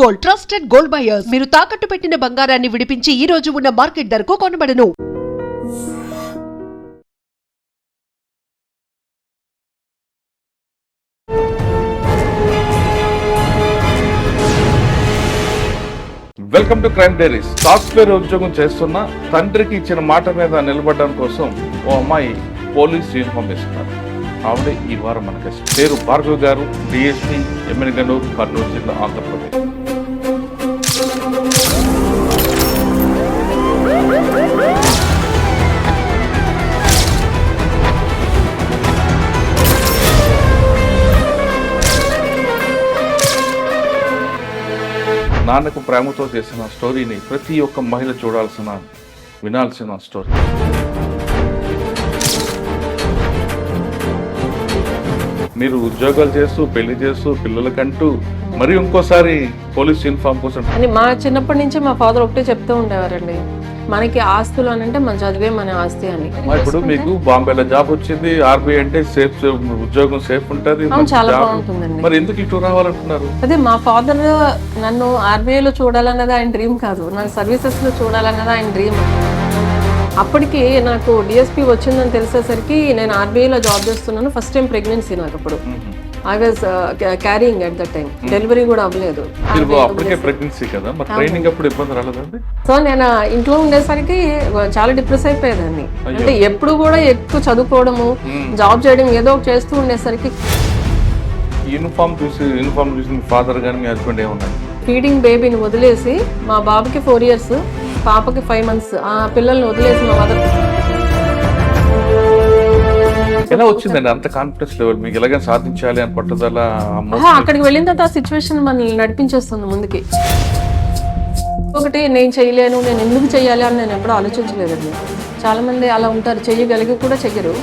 Gold, trusted gold buyers. మీరు తాకట్టు పెట్టిన బంగారాన్ని విడిపించి ఈ రోజు ఉన్న మార్కెట్ ధరకు కొనబడను. Welcome to crime diaries. Software ఉద్యోగం చేస్తున్న తండ్రికి ఇచ్చిన మాట మీద నిలబడడం కోసం ఓ అమ్మాయి పోలీస్ యూనిఫామ్ వేసుకున్నారు. ఆవిడే ఈ వారం మన గెస్ట్. పేరు భార్గవ్ గారు, డిఎస్పీ, ఎమ్మెల్యేగనూరు, కర్నూలు జిల్లా, ఆంధ్రప్రదేశ్. నాన్నకు ప్రేమతో చేసిన స్టోరీని ప్రతి ఒక్క మహిళ చూడాల్సిన, వినాల్సిన స్టోరీ. మీరు ఉద్యోగాలు చేస్తూ, పెళ్లి చేస్తూ, పిల్లలకంటూ మరి ఇంకోసారి పోలీస్ యూనిఫామ్ కోసం అని మా చిన్నప్పటి నుంచి మా ఫాదర్ ఒకటే చెప్తూ ఉండేవారండి, మనకి ఆస్తులు అని అంటే మన చదివే మన ఆస్తి అని. ఇప్పుడు మీకు బాంబేలో జాబ్ వచ్చింది, ఆర్బీఐ అంటే సేఫ్, ఉద్యోగం సేఫ్ ఉంటది, చాలా బాగుంటుందండి. మరి ఎందుకు ఇటు రావాలంటున్నారు? అదే మా ఫాదర్ నన్ను ఆర్బీఐలో చూడాలన్నది ఆయన డ్రీమ్ కాదు, నాకు సర్వీసెస్ లో చూడాలన్నది ఆయన డ్రీమ్. అప్పటికి నాకు డిఎస్పీ వచ్చిందని తెలిసేసరికి నేను ఆర్బీఐలో జాబ్ చేస్తున్నాను. ఫస్ట్ టైం ప్రెగ్నెన్సీ నాకు అప్పుడు. I was carrying at that time, delivery కూడా అవ్వలేదు. సో నేను ఇంట్లో ఉండేసరికి చాలా డిప్రెస్ అయిపోయేదాన్ని. అంటే ఎప్పుడు కూడా ఎక్కువ చదువుకోవడము, జాబ్ చేయడం, ఏదో ఒకటి చేస్తూ ఉండేసరికి యూనిఫామ్ చూసి ఫాదర్ గాని మీ హస్బెండ్ ఏమన్నారు? ఫీడింగ్ బేబీని వదిలేసి, మా బాబుకి 4 years, పాపకి 5 months, ఆ పిల్లల్ని వదిలేసి మా మదర్. ఎలా వచ్చిందండి అంత కాన్ఫిడెన్స్ లెవెల్ మీకు? ఎలాగైనా సాధించాలి అని పట్టుదల? అక్కడికి వెళ్ళిన తర్వాత ఆ సిచ్యువేషన్ మనల్ని నడిపించేస్తుంది ముందుకి. ఒకటి నేను చేయలేను, నేను ఎందుకు చెయ్యాలి అని నేను ఎప్పుడూ ఆలోచించలేదండి. చాలా మంది అలా ఉంటారు, చెయ్యగలిగి కూడా చెయ్యరు.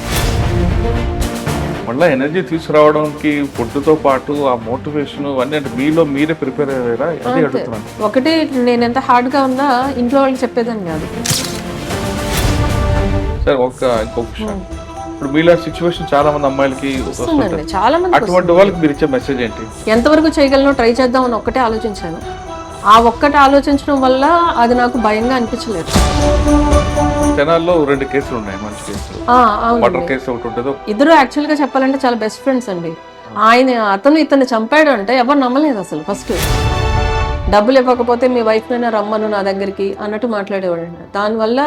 మళ్ళీ ఎనర్జీ తీసుకురావడానికి ఫుడ్తో పాటు ఆ మోటివేషన్ అన్నీ అంటే మీలో మీరే ప్రిపేర్ అయ్యారా? అదే అడుగుతున్నాను. ఒకటి నేను ఎంత హార్డ్గా ఉన్నా ఇంట్లో వాళ్ళకి చెప్పేదాన్ని కాదు. సరే, ఇంకొక విషయం, ఇప్పుడు మీలా సిచ్యువేషన్ చాలా మంది అమ్మాయిలకి వస్తుందండి, చాలా మంది. అటువంటి వాళ్ళకి మీరు ఇచ్చే మెసేజ్ ఏంటి? ఎంతవరకు చేయగలను ట్రై చేద్దాం అని ఒక్కటే ఆలోచించాను. ఆ ఒక్కటి ఆలోచించడం వల్ల అది నాకు భయంగా అనిపించలేదు. జనాల్లో 2 కేసులు ఉన్నాయి, మంచి కేసులు. మర్డర్ కేసు ఒకటి ఉంటుంది. ఇద్దరు యాక్చువల్ గా చెప్పాలంటే చాలా బెస్ట్ ఫ్రెండ్స్ అండి. అతను ఇతన్ని చంపాడు అంటే ఎవరు నమ్మలేదు అసలు. ఫస్ట్ డబ్బులు ఇవ్వకపోతే మీ వైఫ్ నైనా రమ్మను నా దగ్గరికి అన్నట్టు మాట్లాడేవాడు. దానివల్ల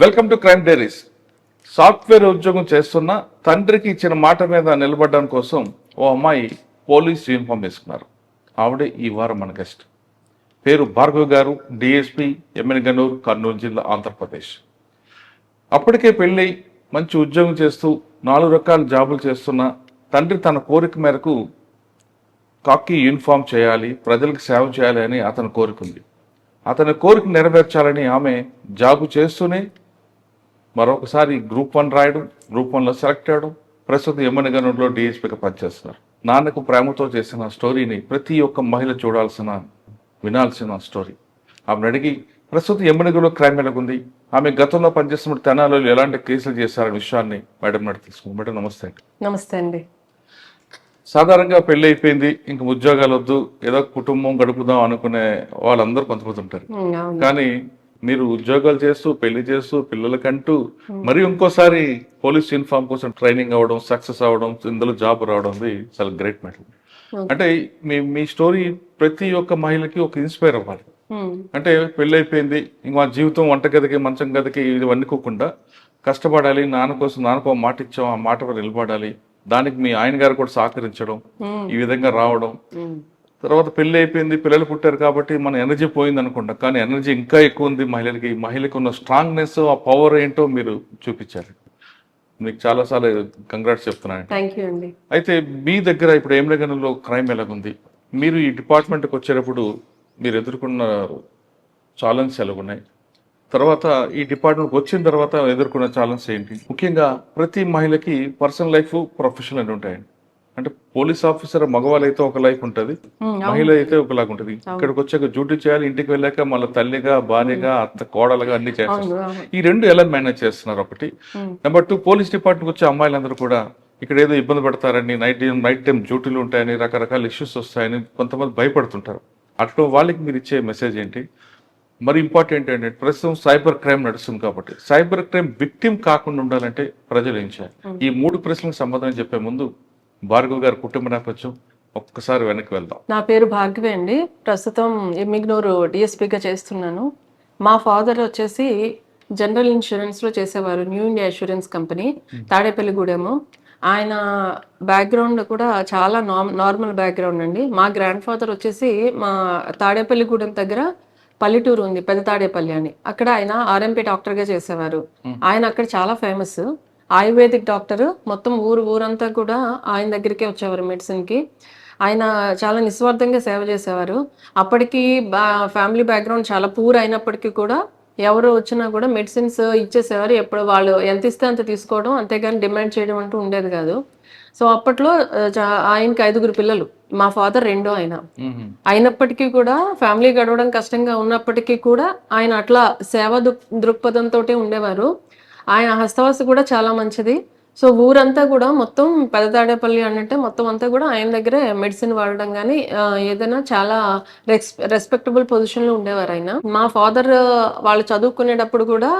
welcome to crime diaries. Software ఉద్యోగం చేస్తున్న తండ్రికి ఇచ్చిన మాట మీద నిలబడడం కోసం ఓ అమ్మాయి పోలీస్ యూనిఫామ్ వేసుకున్నారు. ఆవిడే ఈ వారం మన గెస్ట్. పేరు భార్గవ్ గారు, డిఎస్పీ, ఎమ్మెల్యేగనూరు, కర్నూలు జిల్లా, ఆంధ్రప్రదేశ్. అప్పటికే పెళ్ళై మంచి ఉద్యోగం చేస్తూ 4 రకాల జాబులు చేస్తున్న తండ్రి తన కోరిక మేరకు కాకి యూనిఫామ్ చేయాలి, ప్రజలకు సేవ చేయాలి అని అతని కోరిక ఉంది. అతని కోరిక నెరవేర్చాలని ఆమె జాబు చేస్తూనే మరొకసారి గ్రూప్ 1 రాయడం, గ్రూప్ 1లో సెలెక్ట్ అవ్వడం, ప్రస్తుతం ఎమ్మెల్యేగనూరులో డిఎస్పీగా పనిచేస్తున్నారు. నాన్నకు ప్రేమతో చేసిన స్టోరీని ప్రతి ఒక్క మహిళ చూడాల్సిన, వినాల్సిన స్టోరీ. ఆమెను అడిగి ప్రస్తుతం ఎమ్మెల్యేగనూరులో క్రైమ్ ఎలాగుంది, ఆమె గతంలో పనిచేస్తున్న తెనాలలో ఎలాంటి కేసులు చేశారనే విషయాన్ని మేడం నాటి తీసుకుంది. మేడం నమస్తే అండి. నమస్తే అండి. సాధారణంగా పెళ్లి అయిపోయింది, ఇంక ఉద్యోగాలు వద్దు, ఏదో కుటుంబం గడుపుదాం అనుకునే వాళ్ళందరూ కొంతమంది ఉంటారు. కానీ మీరు ఉద్యోగాలు చేస్తూ, పెళ్లి చేస్తూ, పిల్లలకంటూ మరి ఇంకోసారి పోలీస్ యూనిఫామ్ కోసం ట్రైనింగ్ అవ్వడం, సక్సెస్ అవ్వడం, ఇందులో జాబ్ రావడం చాలా గ్రేట్ మ్యాటర్. అంటే మీ స్టోరీ ప్రతి ఒక్క మహిళకి ఒక ఇన్స్పైర్ అవ్వాలి. అంటే పెళ్లి అయిపోయింది, ఇంక మా జీవితం వంటగదికి, మంచం గదికి ఇది వన్నుకోకుండా కష్టపడాలి, నాన్నకో మాట ఇచ్చాం, ఆ మాట నిలబడాలి, దానికి మీ ఆయన గారు కూడా సహకరించడం, ఈ విధంగా రావడం. తర్వాత పెళ్లి అయిపోయింది, పిల్లలు పుట్టారు కాబట్టి మన ఎనర్జీ పోయింది అనుకుంటా, కానీ ఎనర్జీ ఇంకా ఎక్కువ ఉంది మహిళలకి. మహిళకి ఉన్న స్ట్రాంగ్నెస్, ఆ పవర్ ఏంటో మీరు చూపించారు. మీకు చాలాసార్లు కంగ్రాట్స్ చెప్తున్నాను. థ్యాంక్ యూ అండి. అయితే మీ దగ్గర ఇప్పుడు ఎమ్మెల్యేగనూరులో క్రైమ్ ఎలాగుంది? మీరు ఈ డిపార్ట్మెంట్కి వచ్చేటప్పుడు మీరు ఎదుర్కొన్న ఛాలెంజ్ ఎలాగున్నాయి? తర్వాత ఈ డిపార్ట్మెంట్కి వచ్చిన తర్వాత ఎదుర్కొన్న ఛాలెంజ్ ఏంటి? ముఖ్యంగా ప్రతి మహిళకి పర్సనల్ లైఫ్, ప్రొఫెషనల్ అని ఉంటాయండి. అంటే పోలీస్ ఆఫీసర్ మగవాళ్ళు అయితే ఒక లైఫ్ ఉంటుంది, మహిళ అయితే ఒకలాగా ఉంటుంది. ఇక్కడికి వచ్చాక డ్యూటీ చేయాలి, ఇంటికి వెళ్ళాక మళ్ళీ తల్లిగా, భార్యగా, అత్త, కోడలుగా అన్ని చేస్తారు. ఈ రెండు ఎలా మేనేజ్ చేస్తున్నారు ఒకటి. నెంబర్ 2, పోలీస్ డిపార్ట్మెంట్ వచ్చే అమ్మాయిలందరూ కూడా ఇక్కడ ఏదో ఇబ్బంది పడతారని, నైట్ టైం డ్యూటీలు ఉంటాయని, రకరకాల ఇష్యూస్ వస్తాయని కొంతమంది భయపడుతుంటారు. అట్లా వాళ్ళకి మీరు ఇచ్చే మెసేజ్ ఏంటి? మరి ఇంపార్టెంట్ ఏంటంటే ప్రస్తుతం సైబర్ క్రైమ్ నడుస్తుంది కాబట్టి సైబర్ క్రైమ్ విక్టిమ్ కాకుండా ఉండాలంటే ప్రజలు ఏం చేయాలి? ఈ 3 ప్రశ్నలకు సమాధానం చెప్పే ముందు భార్గవ్ గారి కుటుంబ నేపథ్యం ఒక్కసారి వెనక్కి వెళ్దాం. నా పేరు భార్గవి అండి. ప్రస్తుతం ఎమ్మిగ్నూరు డిఎస్పీగా చేస్తున్నాను. మా ఫాదర్ వచ్చేసి జనరల్ ఇన్సూరెన్స్లో చేసేవారు, న్యూ ఇండియా ఇన్సూరెన్స్ కంపెనీ, తాడేపల్లిగూడెము. ఆయన బ్యాక్గ్రౌండ్ కూడా చాలా నార్మల్ బ్యాక్గ్రౌండ్ అండి. మా గ్రాండ్ ఫాదర్ వచ్చేసి మా తాడేపల్లిగూడెం దగ్గర పల్లెటూరు ఉంది, పెద్ద తాడేపల్లి అని, అక్కడ ఆయన ఆర్ఎంపీ డాక్టర్గా చేసేవారు. ఆయన అక్కడ చాలా ఫేమస్ ఆయుర్వేదిక్ డాక్టర్. మొత్తం ఊరంతా కూడా ఆయన దగ్గరికే వచ్చేవారు మెడిసిన్కి. ఆయన చాలా నిస్వార్థంగా సేవ చేసేవారు. అప్పటికి ఫ్యామిలీ బ్యాక్గ్రౌండ్ చాలా పూర్ అయినప్పటికీ కూడా ఎవరు వచ్చినా కూడా మెడిసిన్స్ ఇచ్చేసేవారు. ఎప్పుడు వాళ్ళు ఎంత ఇస్తే అంత తీసుకోవడం, అంతేగాని డిమాండ్ చేయడం అంటూ ఉండేది కాదు. సో అప్పట్లో ఆయనకి 5 పిల్లలు, మా ఫాదర్ 2 ఆయన. అయినప్పటికీ కూడా ఫ్యామిలీ గడవడం కష్టంగా ఉన్నప్పటికీ కూడా ఆయన అట్లా సేవ దృక్పథంతో ఉండేవారు. ఆయన హస్తవాసి కూడా చాలా మంచిది. సో ఊరంతా కూడా మొత్తం పెద్ద తాడేపల్లి అంటే మొత్తం అంతా కూడా ఆయన దగ్గరే మెడిసిన్ వాడడం కానీ ఏదైనా చాలా రెస్పెక్టబుల్ పొజిషన్లో ఉండేవారు ఆయన. మా ఫాదర్ వాళ్ళు చదువుకునేటప్పుడు కూడా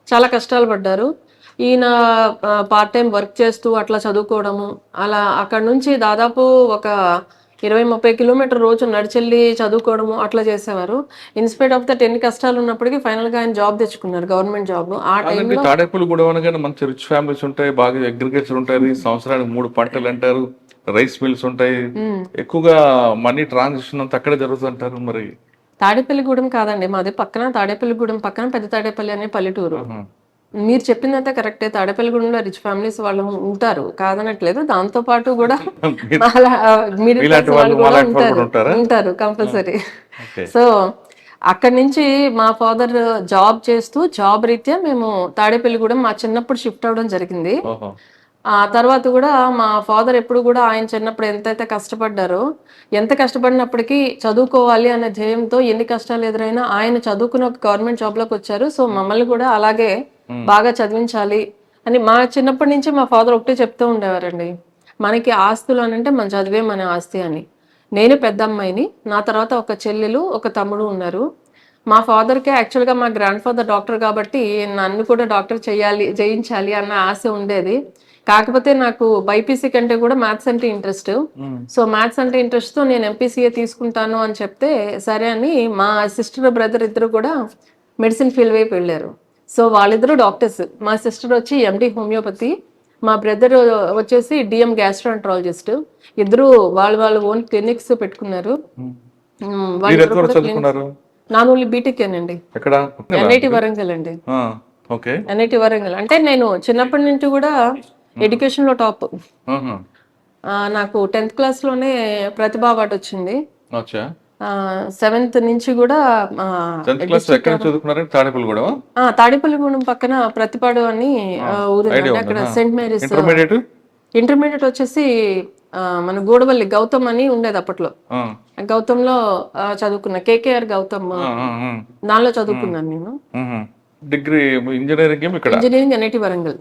చాలా కష్టాలు పడ్డారు. ఈయన పార్ట్ టైం వర్క్ చేస్తూ అట్లా చదువుకోవడము, అలా అక్కడ నుంచి దాదాపు ఒక 20-30 కిలోమీటర్ రోజు నడిచెళ్ళి చదువుకోవడము అట్లా చేసేవారు. ఇన్స్పైట్ ఆఫ్ దట్ ఎన్ని కష్టాలు ఉన్నప్పటికీ ఫైనల్ గా ఆయన జాబ్ తెచ్చుకున్నారు, గవర్నమెంట్ జాబ్. ఆ టైంలో తాడేపల్లిగూడెం అనగానే మంచి రిచ్ ఫ్యామిలీస్ ఉంటాయి, బాగా అగ్రికల్చర్ ఉంటుంది, సంవత్సరానికి 3 పంటలు అంటారు, రైస్ మిల్స్ ఉంటాయి, ఎక్కువగా మనీ ట్రాన్సాక్షన్ అంతా అక్కడే జరుగుతుంటారు. మరి తాడేపల్లిగూడెం కాదండి మాది, పక్కన తాడేపల్లిగూడెం పక్కన పెద్ద తాడేపల్లి అనే పల్లెటూరు. మీరు చెప్పిందంతా కరెక్టే, తాడేపల్లిగూడెంలో రిచ్ ఫ్యామిలీస్ వాళ్ళు ఉంటారు, కాదనట్లేదు. దాంతో పాటు కూడా మిడిల్ క్లాస్ వాళ్ళు కూడా ఉంటారు కంపల్సరీ. సో అక్కడి నుంచి మా ఫాదర్ జాబ్ చేస్తూ జాబ్ రీత్యా మేము తాడేపల్లిగూడెం మా చిన్నప్పుడు షిఫ్ట్ అవడం జరిగింది. ఆ తర్వాత కూడా మా ఫాదర్ ఎప్పుడు కూడా ఆయన చిన్నప్పుడు ఎంతైతే కష్టపడ్డారో, ఎంత కష్టపడినప్పటికీ చదువుకోవాలి అనే ధ్యేయంతో ఎన్ని కష్టాలు ఎదురైనా ఆయన చదువుకుని ఒక గవర్నమెంట్ జాబ్లోకి వచ్చారు. సో మమ్మల్ని కూడా అలాగే బాగా చదివించాలి అని మా చిన్నప్పటి నుంచి మా ఫాదర్ ఒకటే చెప్తూ ఉండేవారండి, మనకి ఆస్తులు అని అంటే మన చదివే మన ఆస్తి అని. నేను పెద్ద అమ్మాయిని, నా తర్వాత ఒక చెల్లెలు ఒక తమ్ముడు ఉన్నారు. మా ఫాదర్కి యాక్చువల్గా మా గ్రాండ్ ఫాదర్ డాక్టర్ కాబట్టి నన్ను కూడా డాక్టర్ చేయించాలి అన్న ఆశ ఉండేది. కాకపోతే నాకు బైపీసీ కంటే కూడా మ్యాథ్స్ అంటే ఇంట్రెస్ట్. సో మ్యాథ్స్ అంటే ఇంట్రెస్ట్తో నేను ఎంపీసీఏ తీసుకుంటాను అని చెప్తే సరే అని మా సిస్టర్ బ్రదర్ ఇద్దరు కూడా మెడిసిన్ ఫీల్డ్ వైపు వెళ్ళారు. సో వాళ్ళిద్దరూ డాక్టర్స్. మా సిస్టర్ వచ్చి ఎండి హోమియోపతి, మా బ్రదర్ వచ్చేసి డిఎం గ్యాస్ట్రోఎంట్రాలజిస్ట్. ఇద్దరు వాళ్ళ ఓన్ క్లినిక్స్ పెట్టుకున్నారు. నాన్ ఓన్లీ బీటెక్ అండి, ఎన్ఐటి వరంగల్ అండి. ఎన్ఐటి వరంగల్ అంటే నేను చిన్నప్పటి నుంచి కూడా ఎడ్యుకేషన్ లో టాప్. నాకు 10th క్లాస్లోనే ప్రతిభా అవార్డు వచ్చింది. 7th నుంచి కూడా తాడేపల్లిగూడెం పక్కన ప్రతిపాడు అని ఊరు, అక్కడ సెయింట్ మేరీస్. ఇంటర్మీడియట్ వచ్చేసి మన గూడవల్లి గౌతమ్ అని ఉండేది అప్పట్లో, గౌతమ్ లో చదువుకున్నా, కేకేఆర్ గౌతమ్, దానిలో చదువుకున్నాను నేను. Degree engineering NIT Warangal.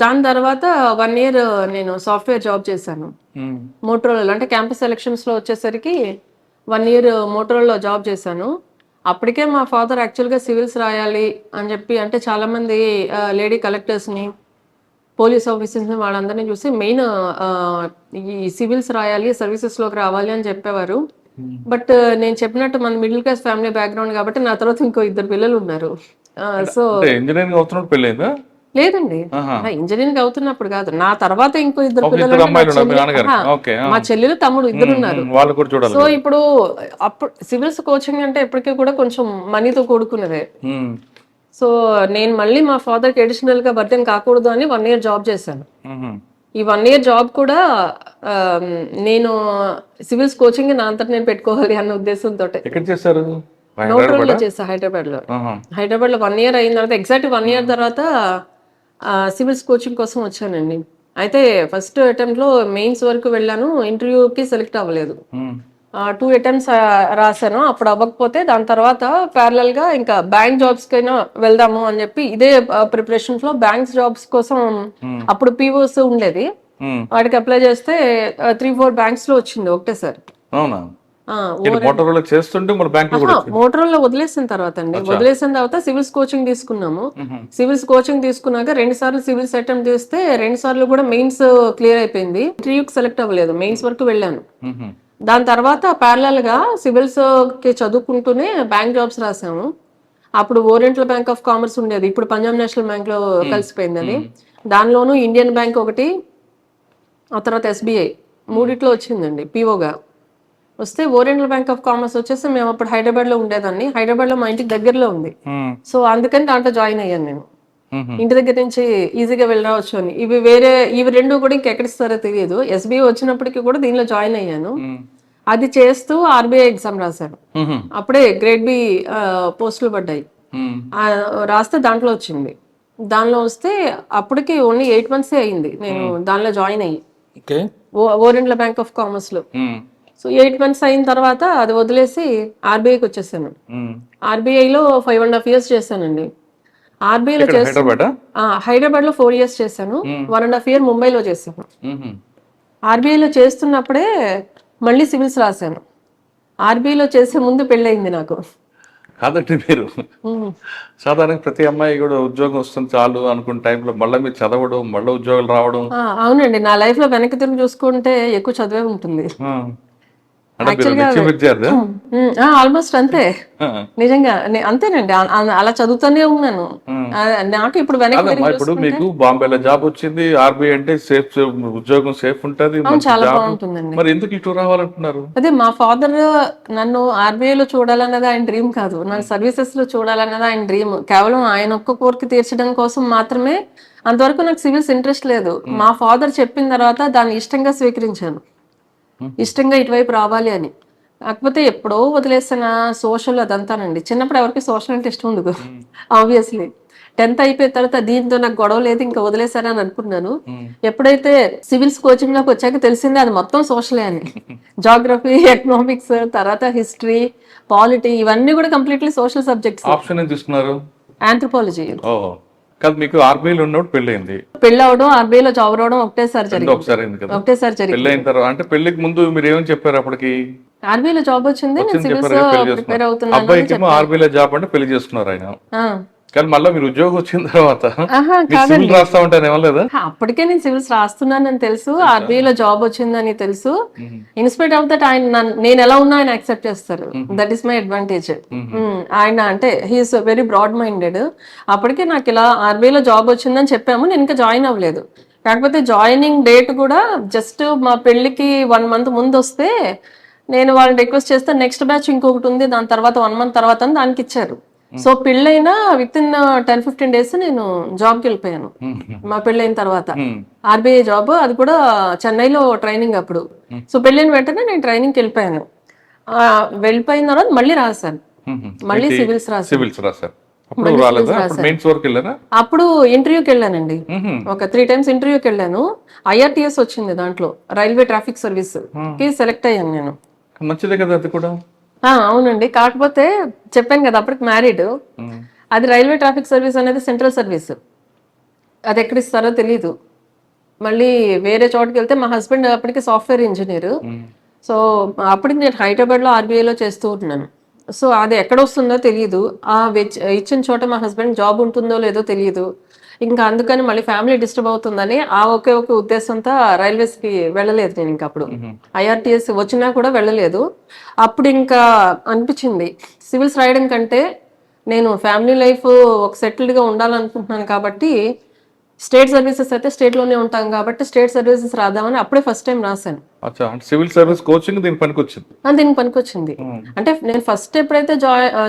దాని తర్వాత 1 year నేను సాఫ్ట్వేర్ జాబ్ చేశాను మోటరోలా. అంటే క్యాంపస్ సెలక్షన్స్ లో వచ్చేసరికి 1 year మోటరోలా జాబ్ చేశాను. అప్పటికే మా ఫాదర్ యాక్చువల్గా సివిల్స్ రాయాలి అని చెప్పి, అంటే చాలా మంది లేడీ కలెక్టర్స్ని, పోలీస్ ఆఫీసర్స్ని వాళ్ళందరినీ చూసి మెయిన్ ఈ సివిల్స్ రాయాలి, సర్వీసెస్లోకి రావాలి అని చెప్పేవారు. బట్ నేను చెప్పినట్టు మన మిడిల్ క్లాస్ ఫ్యామిలీ బ్యాక్గ్రౌండ్ కాబట్టి నా తర్వాత ఇంకో 2 పిల్లలు ఉన్నారు. సో ఇంజనీరింగ్ అవుతున్నప్పుడు పెళ్ళైందా? లేదండి, ఇంజనీరింగ్ అవుతున్నప్పుడు కాదు, నా తర్వాత ఇంకో 2 పిల్లలు, మా చెల్లెలు తమ్ముడు ఇద్దరు ఉన్నారు. సో ఇప్పుడు అప్పుడు సివిల్స్ కోచింగ్ అంటే ఎప్పటికీ కూడా కొంచెం మనీతో కూడుకున్నదే. సో నేను మళ్ళీ మా ఫాదర్కి అడిషనల్ గా బర్డెన్ కాకూడదు అని 1 year జాబ్ చేశాను. ఈ 1 year జాబ్ కూడా నేను సివిల్స్ కోచింగ్ నా అంతటా నేను పెట్టుకోవాలి అన్న ఉద్దేశంతో నోట్రోల్లో చేసా, హైదరాబాద్ లో 1 year అయిన తర్వాత, ఎగ్జాక్ట్ 1 year తర్వాత సివిల్స్ కోచింగ్ కోసం వచ్చానండి. అయితే ఫస్ట్ అటెంప్ట్ లో మెయిన్స్ వరకు వెళ్ళాను, ఇంటర్వ్యూకి సెలెక్ట్ అవ్వలేదు. 2 అటెంప్ట్స్ రాశాను, అప్పుడు అవ్వకపోతే దాని తర్వాత ప్యారలల్ గా ఇంకా బ్యాంక్ జాబ్స్ కైనా వెళ్దాము అని చెప్పి ఇదే ప్రిపరేషన్స్ లో బ్యాంక్స్ జాబ్స్ కోసం అప్పుడు పీఓస్ ఉండేది, వాటికి అప్లై చేస్తే 3-4 బ్యాంక్స్ లో వచ్చింది ఒకటేసారి. అవునా? మోటరోలా చేస్తుంటే మన బ్యాంక్ కూడా మోటరోలా వదిలేసిన తర్వాత వదిలేసిన తర్వాత సివిల్స్ కోచింగ్ తీసుకున్నాము. సివిల్స్ కోచింగ్ తీసుకున్నాక 2 సార్లు సివిల్స్ అటెంప్ట్ చేస్తే 2 సార్లు కూడా మెయిన్స్ క్లియర్ అయిపోయింది, ఇంటర్వ్యూకి సెలెక్ట్ అవ్వలేదు, మెయిన్స్ వరకు వెళ్ళాను. దాని తర్వాత ప్యారలల్ గా సివిల్స్ కి చదువుకుంటూనే బ్యాంక్ జాబ్స్ రాసాము. అప్పుడు ఓరియంటల్ బ్యాంక్ ఆఫ్ కామర్స్ ఉండేది, ఇప్పుడు పంజాబ్ నేషనల్ బ్యాంక్ లో కలిసిపోయింది అది. దానిలోనూ ఇండియన్ బ్యాంక్ ఒకటి, ఆ తర్వాత SBI, మూడిట్లో వచ్చిందండి పీఓగా. వస్తే ఓరియంటల్ బ్యాంక్ ఆఫ్ కామర్స్ వచ్చేసి మేము అప్పుడు హైదరాబాద్ లో ఉండేదాన్ని, హైదరాబాద్ లో మా ఇంటికి దగ్గరలో ఉంది. సో అందుకని దాంట్లో జాయిన్ అయ్యాను నేను, ఇంటి దగ్గర నుంచి ఈజీగా వెళ్ళరావచ్చు అని. ఇవి రెండు కూడా ఇంకెక్కడిస్తారో తెలియదు. SBI వచ్చినప్పటికీ కూడా దీనిలో జాయిన్ అయ్యాను. అది చేస్తూ RBI ఎగ్జామ్ రాశాను, అప్పుడే గ్రేడ్ B పోస్టులు పడ్డాయి. రాస్తే దాంట్లో వచ్చింది. దానిలో వస్తే అప్పటికి ఓన్లీ 8 months అయింది నేను దానిలో జాయిన్ అయ్యి, ఓరియంటల్ బ్యాంక్ ఆఫ్ కామర్స్ లో. సో 8 months అయిన తర్వాత అది వదిలేసి RBIకి వచ్చేసాను. RBIలో 5.5 years చేశానండి. RBIలో హైదరాబాద్ లో 4 years చేశాను, 1.5 year ముంబైలో చేశాను. RBIలో చేస్తున్నప్పుడే మళ్ళీ సివిల్స్ రాశాను. RBIలో చేసే ముందు పెళ్ళయింది నాకు. కాదండి, మీరు సాధారణంగా ప్రతి అమ్మాయి కూడా ఉద్యోగం వస్తుంది చాలు అనుకున్న టైంలో మళ్ళీ మీరు చదవడం, మళ్ళీ ఉద్యోగాలు రావడం. అవునండి, నా లైఫ్ లో వెనక్కి తిరిగి చూసుకుంటే ఎక్కువ చదివే ఉంటుంది. ఆల్మోస్ట్ అంతే, నిజంగా అంతేనండి. అలా చదువుతూనే ఉన్నాను. నాకు ఇప్పుడు ఇప్పుడు మీకు బాంబేలో జాబ్ వచ్చింది, RBI అంటే సేఫ్, ఉద్యోగం సేఫ్ ఉంటది, చాలా బాగుంటుందండి. మరి ఎందుకు ఇటు రావాలంటున్నారు? అదే మా ఫాదర్ నన్ను RBIలో చూడాలన్నది ఆయన డ్రీమ్ కాదు, నన్ను సర్వీసెస్ లో చూడాలన్నది ఆయన డ్రీమ్. కేవలం ఆయన ఒక్క కోరిక తీర్చడం కోసం మాత్రమే. అంతవరకు నాకు సివిల్స్ ఇంట్రెస్ట్ లేదు. మా ఫాదర్ చెప్పిన తర్వాత దాన్ని ఇష్టంగా స్వీకరించాను, ఇష్టంగా ఇటువైపు రావాలి అని. కాకపోతే ఎప్పుడో వదిలేసిన సోషల్ అదంతానండి. చిన్నప్పుడు ఎవరికి సోషల్ అంటే ఇష్టం ఉండదు ఆబ్వియస్లీ. 10th అయిపోయిన తర్వాత దీంతో నాకు గొడవ లేదు ఇంకా వదిలేసానని అనుకున్నాను. ఎప్పుడైతే సివిల్స్ కోచింగ్ లోకి వచ్చాక తెలిసిందే అది మొత్తం సోషలే అని. జాగ్రఫీ, ఎకనామిక్స్, తర్వాత హిస్టరీ, పాలిటీ, ఇవన్నీ కూడా కంప్లీట్లీ సోషల్ సబ్జెక్ట్స్. ఆప్షన్ ఏం తీసుకున్నారు? ఆంథ్రోపాలజీ. మీకు RBIలో ఉన్నప్పుడు పెళ్ళైంది, పెళ్ళి అవడం RBIలో జాబ్ రావడం ఒకటేసారి జరిగింది. పెళ్ళైన తర్వాత అంటే పెళ్లికి ముందు మీరు ఏమని చెప్పారు? అప్పటికి RBIలో జాబ్ వచ్చింది, నేను సివిల్స్ ప్రిపేర్ అవుతున్నాను. అబ్బాయికి RBIలో జాబ్ అంటే పెళ్లి చేసుకున్నారు ఆయన. కానీ మళ్ళీ మీరు ఉద్యోగం వచ్చిన తర్వాత రాస్తా ఉంటాను ఏమలేదా? అప్పటికే నేను సివిల్స్ రాస్తున్నానని తెలుసు, RBIలో జాబ్ వచ్చిందని తెలుసు. ఇన్స్పైట్ ఆఫ్ దట్ ఆయన నేను ఎలా ఉన్నా ఆయన యాక్సెప్ట్ చేస్తారు. That is my advantage. ఆయన అంటే హీఈస్ వెరీ బ్రాడ్ మైండెడ్. అప్పటికే నాకు ఇలా RBIలో జాబ్ వచ్చిందని చెప్పాము, నేను ఇంకా జాయిన్ అవ్వలేదు. కాకపోతే జాయినింగ్ డేట్ కూడా జస్ట్ మా పెళ్లికి 1 month ముందు వస్తే నేను వాళ్ళని రిక్వెస్ట్ చేస్తే నెక్స్ట్ బ్యాచ్ ఇంకొకటి ఉంది, దాని తర్వాత 1 month తర్వాత అని దానికి ఇచ్చారు. సో పెళ్ళైనా వితిన్ 10-15 days నేను జాబ్కి వెళ్ళిపోయాను. మా పెళ్ళైన తర్వాత RBI జాబ్, అది కూడా చెన్నైలో ట్రైనింగ్ అప్పుడు. సో పెళ్ళైన వెంటనే నేను ట్రైనింగ్కి వెళ్ళిపోయాను. వెళ్ళిపోయిన తర్వాత మళ్ళీ రాశాను, మళ్ళీ సివిల్స్ రాశాను. అప్పుడు ఇంటర్వ్యూకి వెళ్ళానండి, ఒక 3 times ఇంటర్వ్యూకి వెళ్ళాను. IRTS వచ్చింది, దాంట్లో రైల్వే ట్రాఫిక్ సర్వీస్ కి సెలెక్ట్ అయ్యాను నేను. మంచిదే కదా అది కూడా. అవునండి, కాకపోతే చెప్పాను కదా అప్పటికి మ్యారీడ్. అది రైల్వే ట్రాఫిక్ సర్వీస్ అనేది సెంట్రల్ సర్వీస్, అది ఎక్కడ ఇస్తారో తెలీదు. మళ్ళీ వేరే చోటుకి వెళ్తే మా హస్బెండ్ అప్పటికి సాఫ్ట్వేర్ ఇంజనీర్. సో అప్పటికి నేను హైదరాబాద్లో RBIలో చేస్తూ ఉంటున్నాను. సో అది ఎక్కడ వస్తుందో తెలియదు, ఇచ్చిన చోట మా హస్బెండ్ జాబ్ ఉంటుందో లేదో తెలియదు. ఇంకా అందుకని మళ్ళీ ఫ్యామిలీ డిస్టర్బ్ అవుతుందని ఆ ఒకే ఒక ఉద్దేశంతో రైల్వేస్ కి వెళ్ళలేదు నేను. ఇంకా అప్పుడు IRTS వచ్చినా కూడా వెళ్ళలేదు. అప్పుడు ఇంకా అనిపించింది సివిల్స్ రాయడం కంటే నేను ఫ్యామిలీ లైఫ్ ఒక సెటిల్డ్ గా ఉండాలనుకుంటున్నాను కాబట్టి స్టేట్ సర్వీసెస్ అయితే స్టేట్ లోనే ఉంటాం కాబట్టి స్టేట్ సర్వీసెస్ రాద్దామని అప్పుడే ఫస్ట్ టైం రాశాను. సివిల్ సర్వీస్ కోచింగ్ దీనికి పనికొచ్చింది. అంటే నేను ఫస్ట్ ఎప్పుడైతే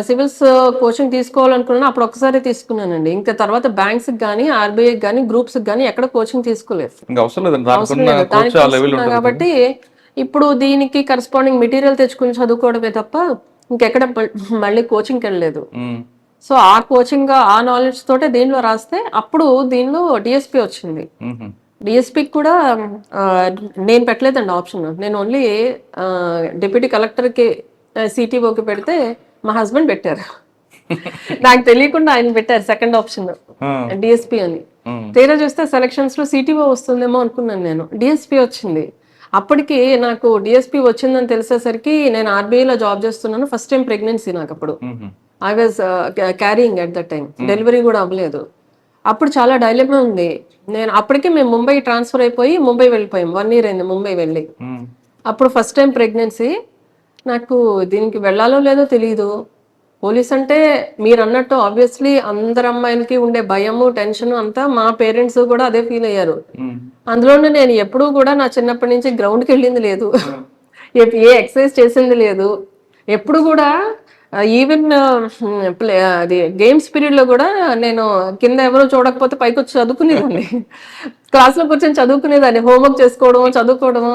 సివిల్స్ కోచింగ్ తీసుకోవాలనుకున్నా అప్పుడు ఒకసారి తీసుకున్నానండి. ఇంకా తర్వాత బ్యాంక్స్ కానీ RBI కానీ గ్రూప్స్ కానీ ఎక్కడ కోచింగ్ తీసుకోలేదు కాబట్టి ఇప్పుడు దీనికి కరెస్పాండింగ్ మెటీరియల్ తెచ్చుకుని చదువుకోవడమే తప్ప ఇంకెక్కడ మళ్ళీ కోచింగ్కి వెళ్ళలేదు. సో ఆ కోచింగ్ ఆ నాలెడ్జ్ తోటే దీనిలో రాస్తే అప్పుడు దీనిలో DSP వచ్చింది. డిఎస్పీకి కూడా ఆ, నేను పెట్టలేదండి ఆప్షన్. నేను ఓన్లీ డిప్యూటీ కలెక్టర్కి సిటీఓకి పెడితే మా హస్బెండ్ పెట్టారు. నాకు తెలియకుండా ఆయన పెట్టారు సెకండ్ ఆప్షన్ డిఎస్పీ అని. తీరా చూస్తే సెలక్షన్స్ లో సిటీఓ వస్తుందేమో అనుకున్నాను, నేను డిఎస్పీ వచ్చింది. అప్పటికి నాకు డిఎస్పీ వచ్చిందని తెలిసేసరికి నేను ఆర్బీఐలో జాబ్ చేస్తున్నాను. ఫస్ట్ టైం ప్రెగ్నెన్సీ నాకు అప్పుడు. I was carrying at that time, delivery కూడా అవ్వలేదు. అప్పుడు చాలా డైలమా ఉంది. నేను అప్పటికే మేము ముంబై ట్రాన్స్ఫర్ అయిపోయి ముంబై వెళ్ళిపోయాం. 1 year అయింది ముంబై వెళ్ళి. అప్పుడు ఫస్ట్ టైం ప్రెగ్నెన్సీ. నాకు దీనికి వెళ్ళాలో లేదో తెలియదు. పోలీస్ అంటే మీరు అన్నట్టు ఆబ్వియస్లీ అందరు అమ్మాయిలకి ఉండే భయము, టెన్షన్ అంతా మా పేరెంట్స్ కూడా అదే ఫీల్ అయ్యారు. అందులోనే నేను ఎప్పుడూ కూడా నా చిన్నప్పటి నుంచి గ్రౌండ్కి వెళ్ళింది లేదు, ఏ ఎక్సర్సైజ్ చేసింది లేదు. ఎప్పుడు కూడా ఈవెన్ అది గేమ్స్ పీరియడ్ లో కూడా నేను కింద ఎవరో చూడకపోతే పైకి వచ్చి చదువుకునేదాన్ని. క్లాస్ లో కూర్చొని చదువుకునేదాన్ని, హోంవర్క్ చేసుకోవడం, చదువుకోవడం.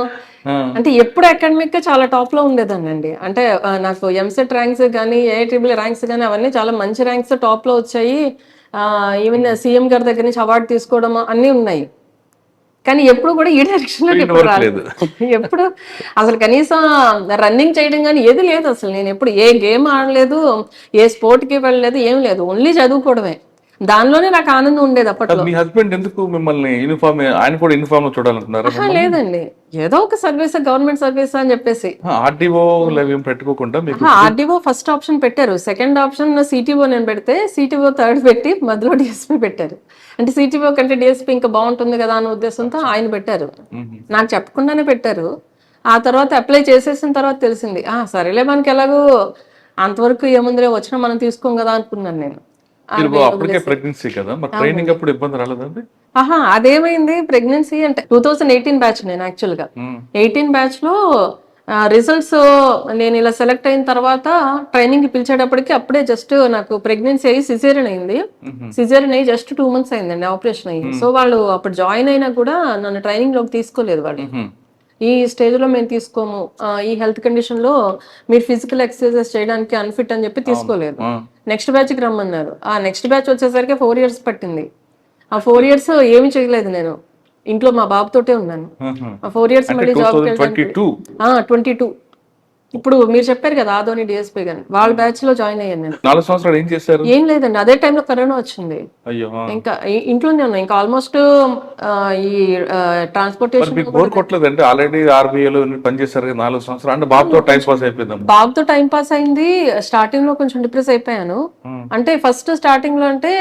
అంటే ఎప్పుడు అకాడమిక్ గా చాలా టాప్ లో ఉండేదాన్ని అండి. అంటే నాకు ఎంసెట్ ర్యాంక్స్ కానీ ఏఐట్రిబుల్ ర్యాంక్స్ కానీ అవన్నీ చాలా మంచి ర్యాంక్స్ టాప్ లో వచ్చాయి. ఈవెన్ సీఎం గారి దగ్గర నుంచి అవార్డు తీసుకోవడం అన్నీ ఉన్నాయి. కానీ ఎప్పుడు కూడా ఈ డైరెక్షన్ లోకి ఎప్పుడు రాలేదు. ఎప్పుడు అసలు కనీసం రన్నింగ్ చేయడం కానీ ఏది లేదు. అసలు నేను ఎప్పుడు ఏ గేమ్ ఆడలేదు, ఏ స్పోర్ట్ కి వెళ్ళలేదు, ఏం లేదు. ఓన్లీ చదువుకోవడమే. దానిలోనే నాకు ఆనందం ఉండేది అప్పట్లో. మీ హస్బెండ్ ఎందుకు మిమ్మల్ని యూనిఫామ్, ఆయన కూడా యూనిఫామ్ లో చూడాలనుకున్నారా? లేదండి, ఏదో ఒక సర్వీస్, గవర్నమెంట్ సర్వీస్ అని చెప్పేసి. ఆర్డీఓ ఏం పెట్టుకోకుండా మీకు ఆర్డీఓ ఫస్ట్ ఆప్షన్ పెట్టారు. సెకండ్ ఆప్షన్ సిటీఓ నేను పెడితే సిటీఓ థర్డ్ పెట్టి మధ్యలో డిఎస్పీ పెట్టారు. అంటే సిటీఓ కంటే డిఎస్పీ ఇంకా బాగుంటుంది కదా అనే ఉద్దేశంతో ఆయన పెట్టారు. నాకు చెప్పకుండానే పెట్టారు. ఆ తర్వాత అప్లై చేసేసిన తర్వాత తెలిసింది, సరేలే మనకి ఎలాగో అంతవరకు ఏముందిలే, వచ్చినా మనం తీసుకోం కదా అనుకున్నాను నేను. అప్పటికే ప్రెగ్నెన్సీ కదా, మరి ట్రైనింగ్ అప్పుడు ఇబ్బంది రాలేదండి? అదేమైంది, ప్రెగ్నెన్సీ అంటే 2018 బ్యాచ్ నేను యాక్చువల్ గా. 18 బ్యాచ్ లో రిజల్ట్స్ నేను ఇలా సెలెక్ట్ అయిన తర్వాత ట్రైనింగ్ కి పిలిచేటప్పటికి అప్పుడే జస్ట్ నాకు ప్రెగ్నెన్సీ అయ్యి సిజేరియన్ అయింది. సిజేరియన్ అయ్యి జస్ట్ 2 months అయిందండి ఆపరేషన్ అయ్యి. సో వాళ్ళు అప్పుడు జాయిన్ అయినా కూడా నన్ను ట్రైనింగ్ లోకి తీసుకోలేదు వాళ్ళు. ఈ స్టేజ్ లో మేము తీసుకోము, ఈ హెల్త్ కండిషన్ లో మీరు ఫిజికల్ ఎక్సర్సైజెస్ చేయడానికి అన్ఫిట్ అని చెప్పి తీసుకోలేదు. నెక్స్ట్ బ్యాచ్ కి రమ్మన్నారు. ఆ నెక్స్ట్ బ్యాచ్ వచ్చేసరికి 4 years పట్టింది. ఆ 4 years ఏమి చేయలేదు, నేను ఇంట్లో మా బాబుతోటే ఉన్నాను. ఆ 4 years మళ్ళీ జాబ్ 22. ఇప్పుడు మీరు చెప్పారు కదా ఆదోని డిఎస్పీ గాని, వాళ్ళ బ్యాచ్ లో జాయిన్ అయ్యాను నేను. 4 సంవత్సరాలు ఏం చేశారు? ఏం లేదండి, అదే టైంలో కరోనా వచ్చింది. ఇంకా ఇంట్లోనే ఉన్నా. ఇంకా ఆల్మోస్ట్ ఈ ట్రాన్స్పోర్టేషన్ బోర్ కొట్టలేదంటే ఆల్రెడీ ఆర్బీఐలో పనిచేశారు 4 సంవత్సరాలు, అంటే బాబుతో టైం పాస్ అయిపోయింది. బాబుతో టైం పాస్ అయింది. స్టార్టింగ్ లో కొంచెం డిప్రెస్ అయిపోయాను. అంటే ఫస్ట్ స్టార్టింగ్ లో అంటే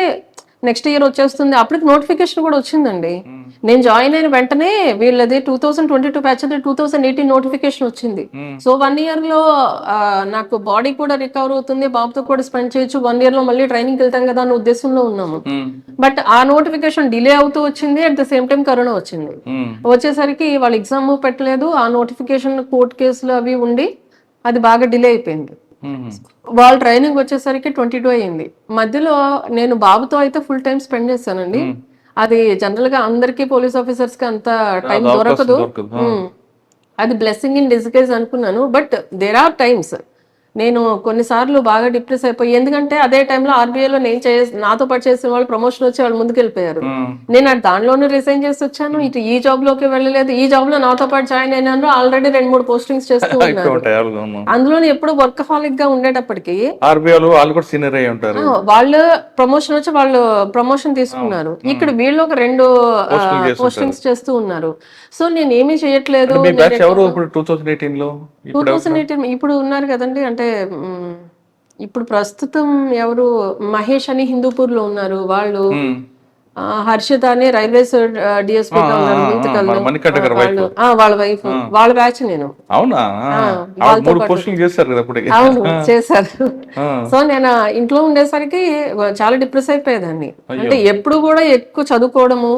నెక్స్ట్ ఇయర్ వచ్చేస్తుంది, అప్పటికి నోటిఫికేషన్ కూడా వచ్చిందండి. నేను జాయిన్ అయిన వెంటనే వీళ్ళది 2022 బ్యాచ్ 2018 నోటిఫికేషన్ వచ్చింది. సో 1 year లో నాకు బాడీ కూడా రికవర్ అవుతుంది, బాబుతో కూడా స్పెండ్ చేయొచ్చు, 1 year లో మళ్ళీ ట్రైనింగ్ వెళ్తాం కదా అన్న ఉద్దేశంలో ఉన్నాము. బట్ ఆ నోటిఫికేషన్ డిలే అవుతూ వచ్చింది. At the same time corona వచ్చింది. వచ్చేసరికి వాళ్ళు ఎగ్జామ్ పెట్టలేదు. ఆ నోటిఫికేషన్ కోర్టు కేసులు అవి ఉండి అది బాగా డిలే అయిపోయింది. వాళ్ళ ట్రైనింగ్ వచ్చేసరికి 22 అయ్యింది. మధ్యలో నేను బాబుతో అయితే ఫుల్ టైం స్పెండ్ చేశానండి. అది జనరల్ గా అందరికి పోలీస్ ఆఫీసర్స్ కి అంత టైం దొరకదు. అది బ్లెస్సింగ్ ఇన్ డిస్గైజ్ అనుకున్నాను. బట్ దేర్ ఆర్ టైమ్స్ నేను కొన్నిసార్లు బాగా డిప్రెస్ అయిపోయి, ఎందుకంటే అదే టైంలో ఆర్బీఐలో నేను నాతో పాటు చేసిన వాళ్ళు ప్రమోషన్ వచ్చి వాళ్ళు ముందుకు వెళ్ళిపోయారు. నేను దానిలోనే రిజైన్ చేసి వచ్చాను. ఇటు ఈ జాబ్ లోకి వెళ్ళలేదు. ఈ జాబ్ లో నాతో పాటు జాయిన్ అయినాను. ఆల్రెడీ 2-3 పోస్టింగ్స్ చేస్తూ ఉన్నారు. అందులో ఎప్పుడు వర్కహాలిక్ గా ఉండేటప్పటికి వాళ్ళు ప్రమోషన్ వచ్చి వాళ్ళు ప్రమోషన్ తీసుకున్నారు. ఇక్కడ వీళ్ళు ఒక 2 పోస్టింగ్స్ చేస్తూ ఉన్నారు. సో నేను ఏమీ చేయట్లేదు. 2018 ఇప్పుడు ఉన్నారు కదండి, అంటే ఇప్పుడు ప్రస్తుతం ఎవరు, మహేష్ అని హిందూపూర్ లో ఉన్నారు వాళ్ళు. హర్షిత అని రైల్వేస్ డిఎస్పీ వాళ్ళ వైఫ్, వాళ్ళ బ్యాచ్ నేను. అవును చేశారు. సో నేను ఇంట్లో ఉండేసరికి చాలా డిప్రెస్ అయిపోయేదాన్ని. అంటే ఎప్పుడు కూడా ఎక్కువ చదువుకోవడము,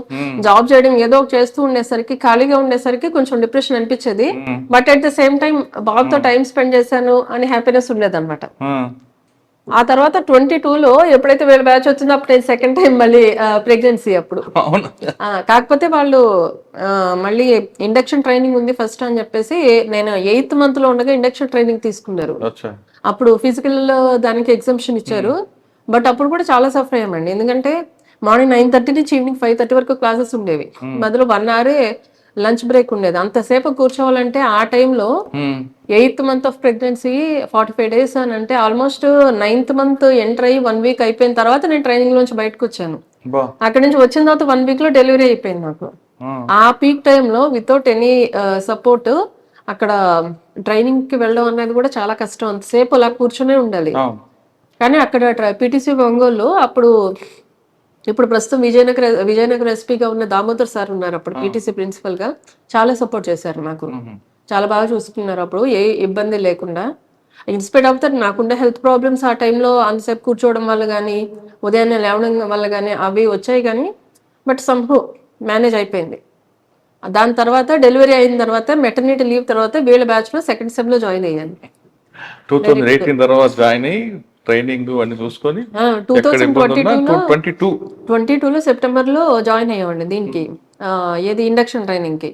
జాబ్ చేయడం ఏదో ఒకటి చేస్తూ ఉండేసరికి, ఖాళీగా ఉండేసరికి కొంచెం డిప్రెషన్ అనిపించేది. But at the same time బాబుతో టైం స్పెండ్ చేశాను అని హ్యాపీనెస్ ఉండేది అనమాట. ఆ తర్వాత 22లో ఎప్పుడైతే వీళ్ళ బ్యాచ్ వచ్చిందో అప్పుడు నేను సెకండ్ టైం మళ్ళీ ప్రెగ్నెన్సీ. అప్పుడు కాకపోతే వాళ్ళు మళ్ళీ ఇండక్షన్ ట్రైనింగ్ ఉంది ఫస్ట్ అని చెప్పేసి నేను 8th month లో ఉండగా ఇండక్షన్ ట్రైనింగ్ తీసుకున్నారు. అప్పుడు ఫిజికల్ దానికి ఎగ్జామ్షన్ ఇచ్చారు. బట్ అప్పుడు కూడా చాలా సఫర్ అయ్యామండి. ఎందుకంటే మార్నింగ్ 9:30 నుంచి ఈవినింగ్ 5:30 వరకు క్లాసెస్ ఉండేవి. మధ్యలో 1 అవరే లంచ్ బ్రేక్ ఉండేది. అంతసేపు కూర్చోవాలంటే ఆ టైంలో 8th month of pregnancy 45 days అని అంటే ఆల్మోస్ట్ 9th month ఎంటర్ అయ్యి 1 week అయిపోయిన తర్వాత నేను ట్రైనింగ్ నుంచి బయటకు వచ్చాను. అక్కడి నుంచి వచ్చిన తర్వాత 1 week లో డెలివరీ అయిపోయింది నాకు. ఆ పీక్ టైంలో వితౌట్ ఎనీ సపోర్ట్ అక్కడ ట్రైనింగ్ కి వెళ్ళడం అనేది కూడా చాలా కష్టం. అంతసేపు అలా కూర్చునే ఉండాలి. కానీ అక్కడ పిటిసి ఒంగోలు ఇప్పుడు ప్రస్తుతం విజయనగర ఎస్పీగా ఉన్న దామోదర్ సార్ ఉన్నారు. అప్పుడు పీటీసీ ప్రిన్సిపల్ గా చాలా సపోర్ట్ చేశారు నాకు. చాలా బాగా చూసుకున్నారు. అప్పుడు ఏ ఇబ్బంది లేకుండా. ఇన్స్పైట్ ఆఫ్ దట్ నాకుండే హెల్త్ ప్రాబ్లమ్స్ ఆ టైంలో అంతసేపు కూర్చోవడం వల్ల కానీ ఉదయాన్నే లేవడం వల్ల కానీ అవి వచ్చాయి కానీ బట్ సంహౌ మేనేజ్ అయిపోయింది. దాని తర్వాత డెలివరీ అయిన తర్వాత మెటర్నిటీ లీవ్ తర్వాత వీళ్ళ బ్యాచ్ లో సెకండ్ సెమ్ లో జాయిన్ అయ్యాను. 2018 తర్వాత జాయిన్ అయ్యి ట్రైనింగ్ అన్ని చూసుకొని 2022లో సెప్టెంబర్ లో జాయిన్ అయ్యామండి దీనికి. ఏది ఇండక్షన్ ట్రైనింగ్ కి.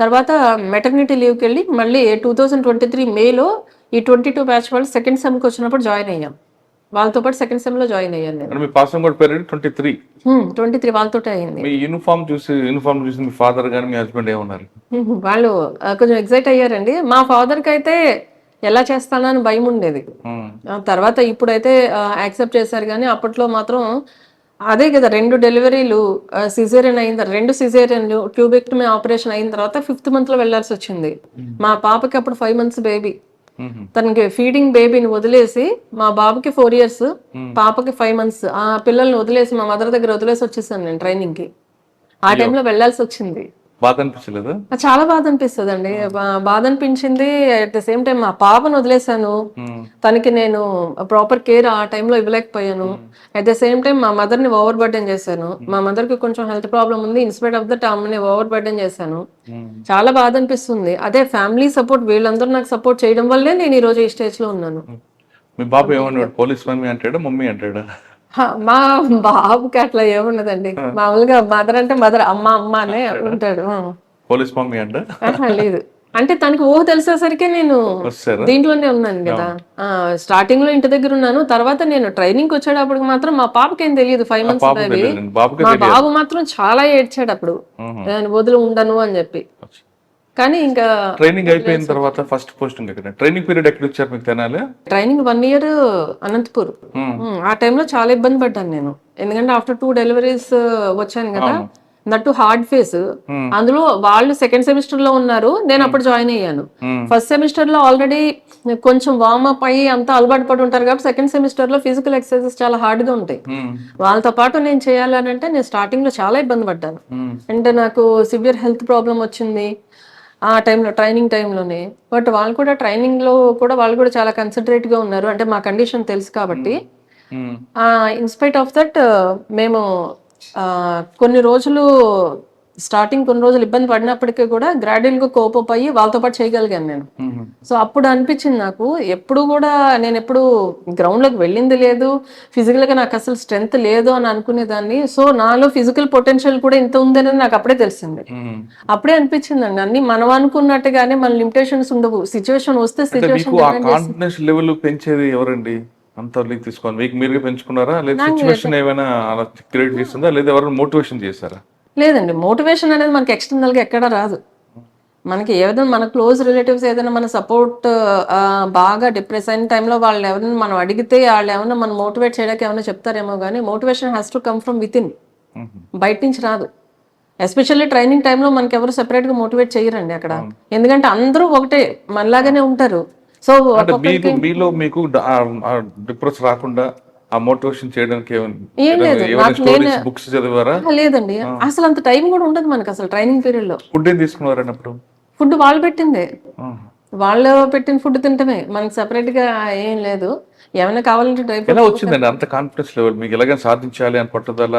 తర్వాత మెటర్నిటీ లీవ్ కి వెళ్ళి మళ్ళీ 2023 మేలో ఈ 22 బ్యాచ్ వాళ్ళు సెకండ్ సెమ్ కి వచ్చినప్పుడు జాయిన్ అయ్యాం. వాళ్ళతో పాటు సెకండ్ సెమ్ లో జాయిన్ అయ్యాను నేను. మీ పాసింగ్ అవుట్ పీరియడ్ 23 వాళ్ళతో అయింది. మీ యూనిఫామ్ చూసి మీ ఫాదర్ గాని మీ హస్బెండ్ ఏమన్నారు? వాళ్ళు కొంచెం ఎక్సైట్ అయ్యారండి. మా ఫాదర్ కి అయితే ఎలా చేస్తానని భయం ఉండేది. తర్వాత ఇప్పుడైతే యాక్సెప్ట్ చేశారు. కానీ అప్పట్లో మాత్రం అదే కదా 2 డెలివరీలు సిజేరియన్ అయిన 2 సిజేరియన్లు ట్యూబెక్టమీ ఆపరేషన్ అయిన తర్వాత 5th month లో వెళ్లాల్సి వచ్చింది. మా పాపకి అప్పుడు 5 months బేబీ. తనకి ఫీడింగ్ బేబీని వదిలేసి మా బాబుకి 4 years పాపకి 5 months ఆ పిల్లల్ని వదిలేసి మా మదర్ దగ్గర వదిలేసి వచ్చేసాను నేను ట్రైనింగ్ కి. ఆ టైంలో వెళ్లాల్సి వచ్చింది. బాధ అనిపించలేదు? చాలా బాధ అనిపిస్తుంది అండి. బాధ అనిపించింది. అట్ ద సేమ్ టైం మా పాపను వదిలేసాను. తనకి నేను ప్రాపర్ కేర్ ఆ టైంలో ఇవ్వలేకపోయాను. అట్ ద సేమ్ టైం మా మదర్ ని ఓవర్ బర్డెన్ చేశాను. మా మదర్ కి కొంచెం హెల్త్ ప్రాబ్లం ఉంది. ఇన్స్పైట్ ఆఫ్ దట్ ఆమెని ఓవర్ బర్డెన్ చేశాను. చాలా బాధ అనిపిస్తుంది. అదే ఫ్యామిలీ సపోర్ట్ వీళ్ళందరూ నాకు సపోర్ట్ చేయడం వల్లే నేను ఈ రోజు ఈ స్టేజ్ లో ఉన్నాను. మీ బాబు ఏమన్నాడు? పోలీస్ మమ్మీ అంటాడా మమ్మీ అంటాడా? మా బాబుకి అట్లా ఏమున్నదండి. మామూలుగా మదర్ అంటే మదర్, అమ్మ అమ్మ అనే ఉంటాడు. పోలీస్ మమ్మీ అంట లేదు. అంటే తనకి ఊహ తెలిసేసరికి నేను దీంట్లోనే ఉన్నాను కదా. స్టార్టింగ్ లో ఇంటి దగ్గర ఉన్నాను. తర్వాత నేను ట్రైనింగ్ వచ్చేటప్పుడు మాత్రం మా పాపకి ఏం తెలియదు. 5 months బేబీ. మా బాబు మాత్రం చాలా ఏడ్చాడు అప్పుడు, నేను వదిలి ఉండను అని చెప్పి. కానీ ఇంకా ట్రైనింగ్ అయిపోయిన తర్వాత ఫస్ట్ పోస్టింగ్ ఎక్కడ? ట్రైనింగ్ పీరియడ్ ఎక్కడ ఇచ్చారు మీకు తెనాలి? Training 1 year Anantapur. ఆ టైంలో చాలా ఇబ్బంది పడ్డాను నేను. ఎందుకంటే ఆఫ్టర్ 2 deliveries వచ్చాను కదా. That hard face. అందులో వాళ్ళు సెకండ్ సెమిస్టర్ లో ఉన్నారు, నేను అప్పుడు జాయిన్ అయ్యాను. ఫస్ట్ సెమిస్టర్ లో ఆల్రెడీ కొంచెం వార్మప్ అయ్యి అంతా అలవాటు పడి ఉంటారు కాబట్టి సెకండ్ సెమిస్టర్ లో ఫిజికల్ ఎక్సర్సైజెస్ చాలా హార్డ్ గా ఉంటాయి. వాళ్ళతో పాటు నేను చేయాలని అంటే నేను స్టార్టింగ్ లో చాలా ఇబ్బంది పడ్డాను. అంటే నాకు సివియర్ హెల్త్ ప్రాబ్లం వచ్చింది ఆ టైంలో, ట్రైనింగ్ టైంలోనే. బట్ వాళ్ళు కూడా ట్రైనింగ్ లో కూడా వాళ్ళు కూడా చాలా కన్సన్ట్రేట్ గా ఉన్నారు. అంటే మా కండిషన్ తెలుసు కాబట్టి. ఇన్స్పైట్ ఆఫ్ దట్ మేము కొన్ని రోజులు ఇబ్బంది పడినప్పటికీ కూడా గ్రాడ్యువల్ గా కోపప్ అయ్యి వాళ్ళతో పాటు చేయగలిగాను నేను. సో అప్పుడు అనిపించింది నాకు, ఎప్పుడు కూడా నేను ఎప్పుడు గ్రౌండ్ లోకి వెళ్ళింది లేదు, ఫిజికల్ గా నాకు అసలు స్ట్రెంగ్త్ లేదు అని అనుకునేదాన్ని. సో నాలో ఫిజికల్ పొటెన్షియల్ కూడా ఇంత ఉందని నాకు అప్పుడే తెలిసింది. అప్పుడే అనిపించిందండి, అన్ని మనం అనుకున్నట్టుగానే మన లిమిటేషన్స్ ఉండవు. సిచ్యువేషన్ వస్తే కాన్ఫిడెన్స్ లెవెల్ పెంచేది ఎవరండి? అంత తీసుకోండి మీకు మీరుగా పెంచుకున్నారా, లేదా సిచ్యువేషన్ ఏమైనా అలా క్రియేట్ చేస్తుందా, లేదా ఎవరైనా మోటివేషన్ చేశారా? లేదండి, మోటివేషన్ అనేది మనకి ఎక్స్టర్నల్ గా ఎక్కడా రాదు. మనకి ఏదైనా మన క్లోజ్ రిలేటివ్స్ ఏదైనా మన సపోర్ట్ బాగా డిప్రెస్ అయిన టైంలో వాళ్ళు ఎవరైనా మనం అడిగితే వాళ్ళు ఏమైనా మనం మోటివేట్ చేయడానికి ఏమైనా చెప్తారేమో కానీ motivation has to come from with in, బయట నుంచి రాదు. ఎస్పెషల్లీ ట్రైనింగ్ టైంలో మనకి ఎవరు సెపరేట్ గా మోటివేట్ చేయరండి అక్కడ. ఎందుకంటే అందరూ ఒకటే మనలాగానే ఉంటారు. సో మీలో మీకు డిప్రెస్ రాకుండా ఆ మోటివేషన్ చేయడానికి ఏం లేదు. బుక్స్ చదివారా? లేదండి, అసలు అంత టైం కూడా ఉండదు మనకి అసలు ట్రైనింగ్ పీరియడ్ లో. ఫుడ్ ఏం తీసుకున్నారన్నప్పుడు? ఫుడ్ వాళ్ళు పెట్టిందే, వాళ్ళు పెట్టిన ఫుడ్ తింటమే, మనకి సెపరేట్ గా ఏం లేదు. ఏమైనా కావాలంటే డ్రై ఫ్రూట్స్. ఎలా వచ్చిందండి అంత కాన్ఫిడెన్స్ లెవెల్ మీకు? ఎలాగైనా సాధించాలి అని పట్టుదల?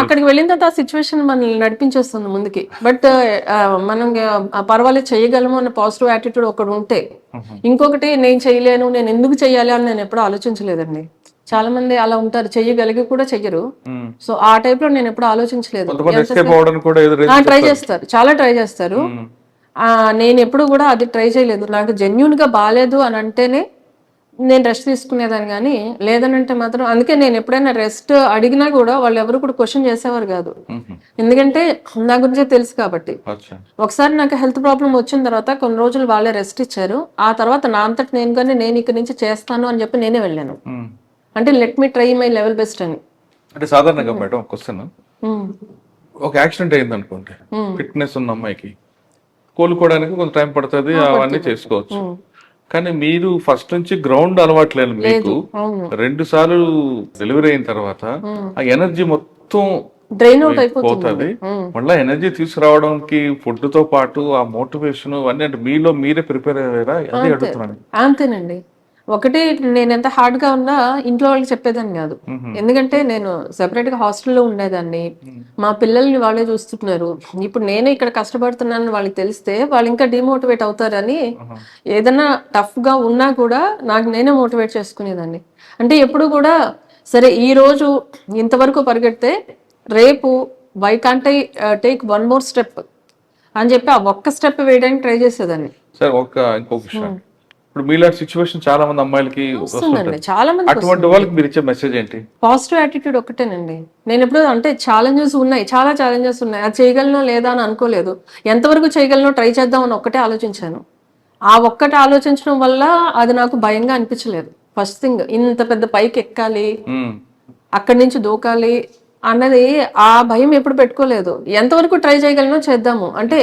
అక్కడికి వెళ్ళిన తర్వాత ఆ సిచ్యువేషన్ మనల్ని నడిపించేస్తుంది ముందుకి. బట్ మనం పర్వాలేదు చేయగలము అన్న పాజిటివ్ యాటిట్యూడ్ ఒకటి ఉంటే, ఇంకొకటి నేను చేయలేను, నేను ఎందుకు చెయ్యాలి అని నేను ఎప్పుడూ ఆలోచించలేదండి. చాలా మంది అలా ఉంటారు, చెయ్యగలిగి కూడా చెయ్యరు. సో ఆ టైప్ లో నేను ఎప్పుడు ఆలోచించలేదు. ట్రై చేస్తారు, చాలా ట్రై చేస్తారు. నేను ఎప్పుడు కూడా అది ట్రై చేయలేదు. నాకు జెన్యున్ గా బాగాలేదు అని అంటేనే నేను రెస్ట్ తీసుకునేదాన్ని, కానీ లేదనంటే మాత్రం అందుకే నేను ఎప్పుడైనా రెస్ట్ అడిగినా కూడా వాళ్ళు ఎవరు కూడా క్వశ్చన్ చేసేవారు కాదు, ఎందుకంటే నా గురించే తెలుసు కాబట్టి. అచ్చా. ఒకసారి నాకు హెల్త్ ప్రాబ్లం వచ్చిన తర్వాత కొన్ని రోజులు వాళ్ళే రెస్ట్ ఇచ్చారు. ఆ తర్వాత నా అంతటి నేను కానీ నేను ఇక్కడి నుంచి చేస్తాను అని చెప్పి నేనే వెళ్ళాను. అంటే let me try my level best అని. అంటే సాధారణంగా మేడం క్వశ్చన్, ఒక యాక్సిడెంట్ అయింది అనుకోండి, ఫిట్నెస్ ఉన్న అమ్మాయికి కోలుకోవడానికి కొంత టైం పడుతుంది, అవన్నీ చేసుకోవచ్చు. కానీ మీరు ఫస్ట్ నుంచి గ్రౌండ్ అలవాట్లేదు మీకు, 2 సార్లు డెలివరీ అయిన తర్వాత ఆ ఎనర్జీ మొత్తం డ్రైన్ అవుట్ పోతుంది. మళ్ళీ ఎనర్జీ తీసుకురావడానికి ఫుడ్ తో పాటు ఆ మోటివేషన్ అవన్నీ, అంటే మీలో మీరే ప్రిపేర్ అయ్యారా? అదే అడుగుతున్నాను. అంతేనండి. ఒకటి, నేను ఎంత హార్డ్ గా ఉన్నా ఇంట్లో వాళ్ళకి చెప్పేదాన్ని కాదు, ఎందుకంటే నేను సెపరేట్ గా హాస్టల్లో ఉండేదాన్ని. మా పిల్లల్ని వాళ్ళే చూస్తున్నారు. ఇప్పుడు నేనే ఇక్కడ కష్టపడుతున్నానని వాళ్ళకి తెలిస్తే వాళ్ళు ఇంకా డిమోటివేట్ అవుతారని ఏదైనా టఫ్ గా ఉన్నా కూడా నాకు నేనే మోటివేట్ చేసుకునేదాన్ని. అంటే ఎప్పుడు కూడా సరే ఈ రోజు ఇంతవరకు పరిగెడితే రేపు why can't I take 1 more step అని చెప్పి ఆ ఒక్క స్టెప్ వేయడానికి ట్రై చేసేదాన్ని. సరే, ఇంకొక విషయం, ఇప్పుడు మీలాంటి సిచ్యువేషన్ చాలా మంది అమ్మాయిలకి వస్తుందండి, చాలా మంది. అటువంటి వాళ్ళకి మీరు ఇచ్చే మెసేజ్ ఏంటి? పాజిటివ్ యాటిట్యూడ్ ఒకటేనండి. నేను ఎప్పుడు అంటే ఛాలెంజెస్ ఉన్నాయి, చాలా ఛాలెంజెస్ ఉన్నాయి, అది చేయగలనో లేదా అని అనుకోలేదు, ఎంతవరకు చేయగలనో ట్రై చేద్దాం అని ఒక్కటే ఆలోచించాను. ఆ ఒక్కటి ఆలోచించడం వల్ల అది నాకు భయంగా అనిపించలేదు. ఫస్ట్ థింగ్, ఇంత పెద్ద పైకి ఎక్కాలి, అక్కడి నుంచి దూకాలి అన్నది ఆ భయం ఎప్పుడు పెట్టుకోలేదు. ఎంతవరకు ట్రై చేయగలనో చేద్దాము అంటే,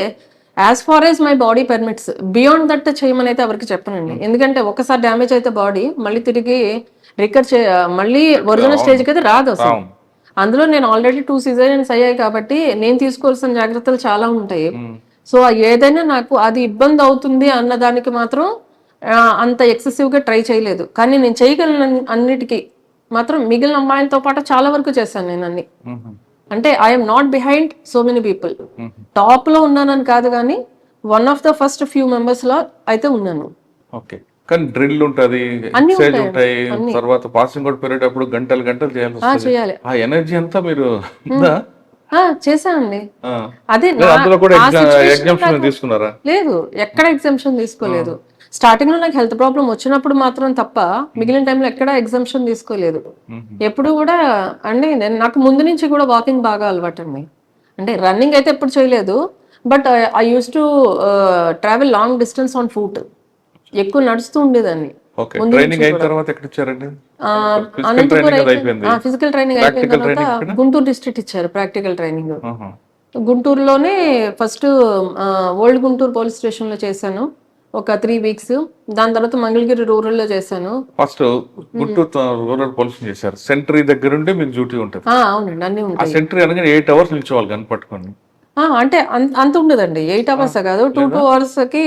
as far as my body permits, beyond that చేయమని అయితే ఎవరికి చెప్పనండి. ఎందుకంటే ఒకసారి డ్యామేజ్ అయితే బాడీ మళ్ళీ తిరిగి మళ్ళీ ఒరిజినల్ స్టేజ్కి అయితే రాదు అసలు. అందులో నేను ఆల్రెడీ 2 cesareans అయ్యాయి కాబట్టి నేను తీసుకోవాల్సిన జాగ్రత్తలు చాలా ఉంటాయి. సో ఏదైనా నాకు అది ఇబ్బంది అవుతుంది అన్న దానికి మాత్రం అంత ఎక్సెసివ్ గా ట్రై చేయలేదు. కానీ నేను చేయగలను అన్నిటికీ మాత్రం మిగిలిన అమ్మాయిలతో పాటు చాలా వరకు చేశాను నేను అన్ని. అంటే I'm not behind so many people. Top లో ఉన్నానని కాదు, కానీ one of the first few members లో అయితే ఉన్నాను. ఓకే, కానీ డ్రిల్ ఉంటది, ఎక్సర్సైజ్ ఉంటాయి, తర్వాత పాసింగ్ అవుట్ పెరిగేటప్పుడు గంటలు గంటలు చేయాలి. ఆ ఎనర్జీ అంతా మీరు చేశానండి. అదే అందులో కూడా ఎగ్జామ్షన్ తీసుకున్నారా? లేదు, ఎక్కడ ఎగ్జామ్షన్ తీసుకోలేదు. స్టార్టింగ్ లో నాకు హెల్త్ ప్రాబ్లం వచ్చినప్పుడు మాత్రం తప్ప మిగిలిన టైంలో ఎక్కడ ఎగ్జామ్షన్ తీసుకోలేదు. ఎప్పుడు కూడా అండి నాకు ముందు నుంచి కూడా వాకింగ్ బాగా అలవాటు అండి. అంటే రన్నింగ్ అయితే ఎప్పుడు చేయలేదు, but I use to travel long distance on foot. ఎక్కువ నడుస్తూ ఉండేదాన్ని. ఫిజికల్ ట్రైనింగ్ అయిపోయిన తర్వాత గుంటూరు డిస్ట్రిక్ట్ ఇచ్చారు ప్రాక్టికల్ ట్రైనింగ్. గుంటూరులోనే first old Guntur police station లో చేశాను ఒక 3 weeks. దాని తర్వాత మంగళగిరి రూరల్ లో చేశాను. ఫస్ట్ గుంటూరు రూరల్ పోలీస్ చేశారు. సెంట్రీ దగ్గర ఉంటే మీకు డ్యూటీ ఉంటుంది. అవునండి, అన్ని ఉంటాయి. సెంట్రీ అనగా 8 hours నిల్చోవాలి గన్ పట్టుకొని. అంటే అంత ఉండదండి, 8 hours కాదు, 2 hours కి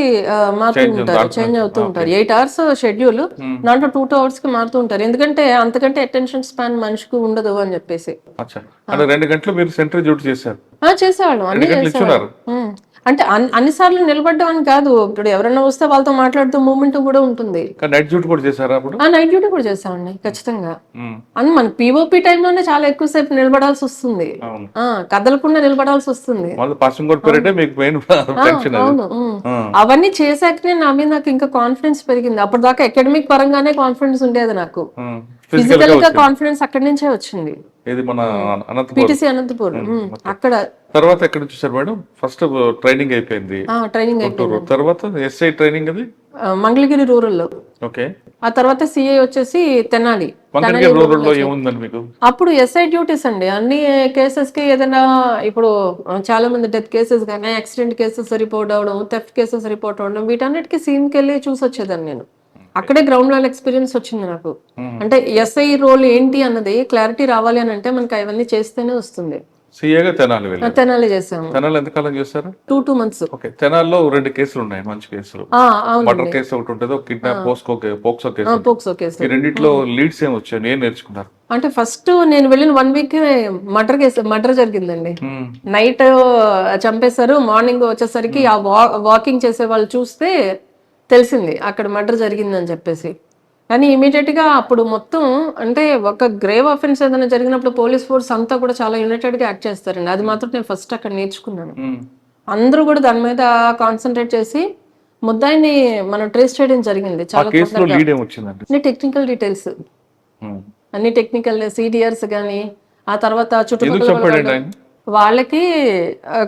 మారుతూ ఉంటారు, చేంజ్ అవుతూ ఉంటారు. 8 hours షెడ్యూల్, దాంట్లో 2 hours కి మారుతూ ఉంటారు. ఎందుకంటే అంతకంటే అటెన్షన్ స్పాన్ మనిషికి ఉండదు అని చెప్పేసి. 2 గంటలు మీరు సెంట్రీ డ్యూటీ చేశారు? చేసేవాళ్ళం, అన్ని చేసేవాళ్ళం. అంటే అన్నిసార్లు నిలబడ్డం అని కాదు, ఇప్పుడు ఎవరైనా వస్తే వాళ్ళతో మాట్లాడుతూ మూవ్మెంట్ కూడా ఉంటుంది. నైట్ డ్యూటీ కూడా చేశారా అప్పుడు? నైట్ డ్యూటీ కూడా చేసామండి ఖచ్చితంగా. అని మన పిఓపి టైంలోనే చాలా ఎక్కువసేపు నిలబడాల్సి వస్తుంది, కదలకుండా నిలబడాల్సి వస్తుంది. అవును, అవన్నీ చేశాకనే నా మీద నాకు ఇంకా కాన్ఫిడెన్స్ పెరిగింది. అప్పటిదాకా అకాడమిక్ పరంగానే కాన్ఫిడెన్స్ ఉండేది నాకు, ఫిజికల్ గా కాన్ఫిడెన్స్ అక్కడి నుంచే వచ్చింది. పిటిసి అనంతపూర్. అక్కడ తర్వాత ఎక్కడ చూసారు మేడం? ఫస్ట్ ట్రైనింగ్ అయిపోయింది, ట్రైనింగ్ అయిపోయింది. తర్వాత ఎస్ఐ ట్రైనింగ్ అది మంగళగిరి రూరల్ లో. ఓకే, ఆ తర్వాత సిఐ వచ్చేసి తెనాలి. అప్పుడు ఎస్ఐ డ్యూటీస్ అండి, అన్ని కేసెస్ కి. ఏదైనా ఇప్పుడు చాలా మంది డెత్ కేసెస్ కానీ యాక్సిడెంట్ కేసెస్ రిపోర్ట్ అవడం, థెఫ్ట్ కేసెస్ రిపోర్ట్ అవడం, వీటన్నిటికీ సీన్ కి వెళ్ళి చూసి వచ్చేదాన్ని నేను. అక్కడే గ్రౌండ్ లెవెల్ ఎక్స్పీరియన్స్ వచ్చింది నాకు. అంటే ఎస్ఐ రోల్ ఏంటి అన్నది క్లారిటీ రావాలి అని అంటే మనకి అవన్నీ చేస్తేనే వస్తుంది. తెనాలి చేసాము. తెనాలి ఎంతకాలం చేశారు? 2 months. ఓకే, తెనాలిలో 2 కేసులు ఉన్నాయి, మంచి కేసులు. మర్డర్ కేసు ఒకటి ఉంటుంది, కిడ్నాప్ పోక్సో కేసు. ఈ రెండిట్లో లీడ్స్ ఏమి వచ్చాయి, నేను నేర్చుకున్నారు. అంటే ఫస్ట్ నేను వెళ్ళిన 1 week మర్డర్ జరిగిందండి. నైట్ చంపేశారు, మార్నింగ్ వచ్చేసరికి ఆ వాకింగ్ చేసే వాళ్ళు చూస్తే తెలిసింది అక్కడ మర్డర్ జరిగిందని చెప్పేసి. కానీ ఇమీడియట్ గా అప్పుడు మొత్తం అంటే ఒక గ్రేవ్ అఫెన్స్ ఏదైనా జరిగినప్పుడు పోలీస్ ఫోర్స్ అంతా కూడా చాలా యునైటెడ్ గా యాక్ట్ చేస్తారండి. అది మాత్రం నేను ఫస్ట్ అక్కడ నేర్చుకున్నాను. అందరూ కూడా దాని మీద కాన్సన్ట్రేట్ చేసి ముద్దాయిని మనం ట్రేస్ చేయడం జరిగింది ఆ చాలా కేసులో లీడ్ ఏమొచ్చిందండి? అన్ని టెక్నికల్ డీటెయిల్స్, ఉమ్. అన్ని టెక్నికల్ సిడిఆర్స్ కానీ, ఆ తర్వాత ఎందుకు చుట్టుపక్కల చంపాడండి ఆయన? వాళ్ళకి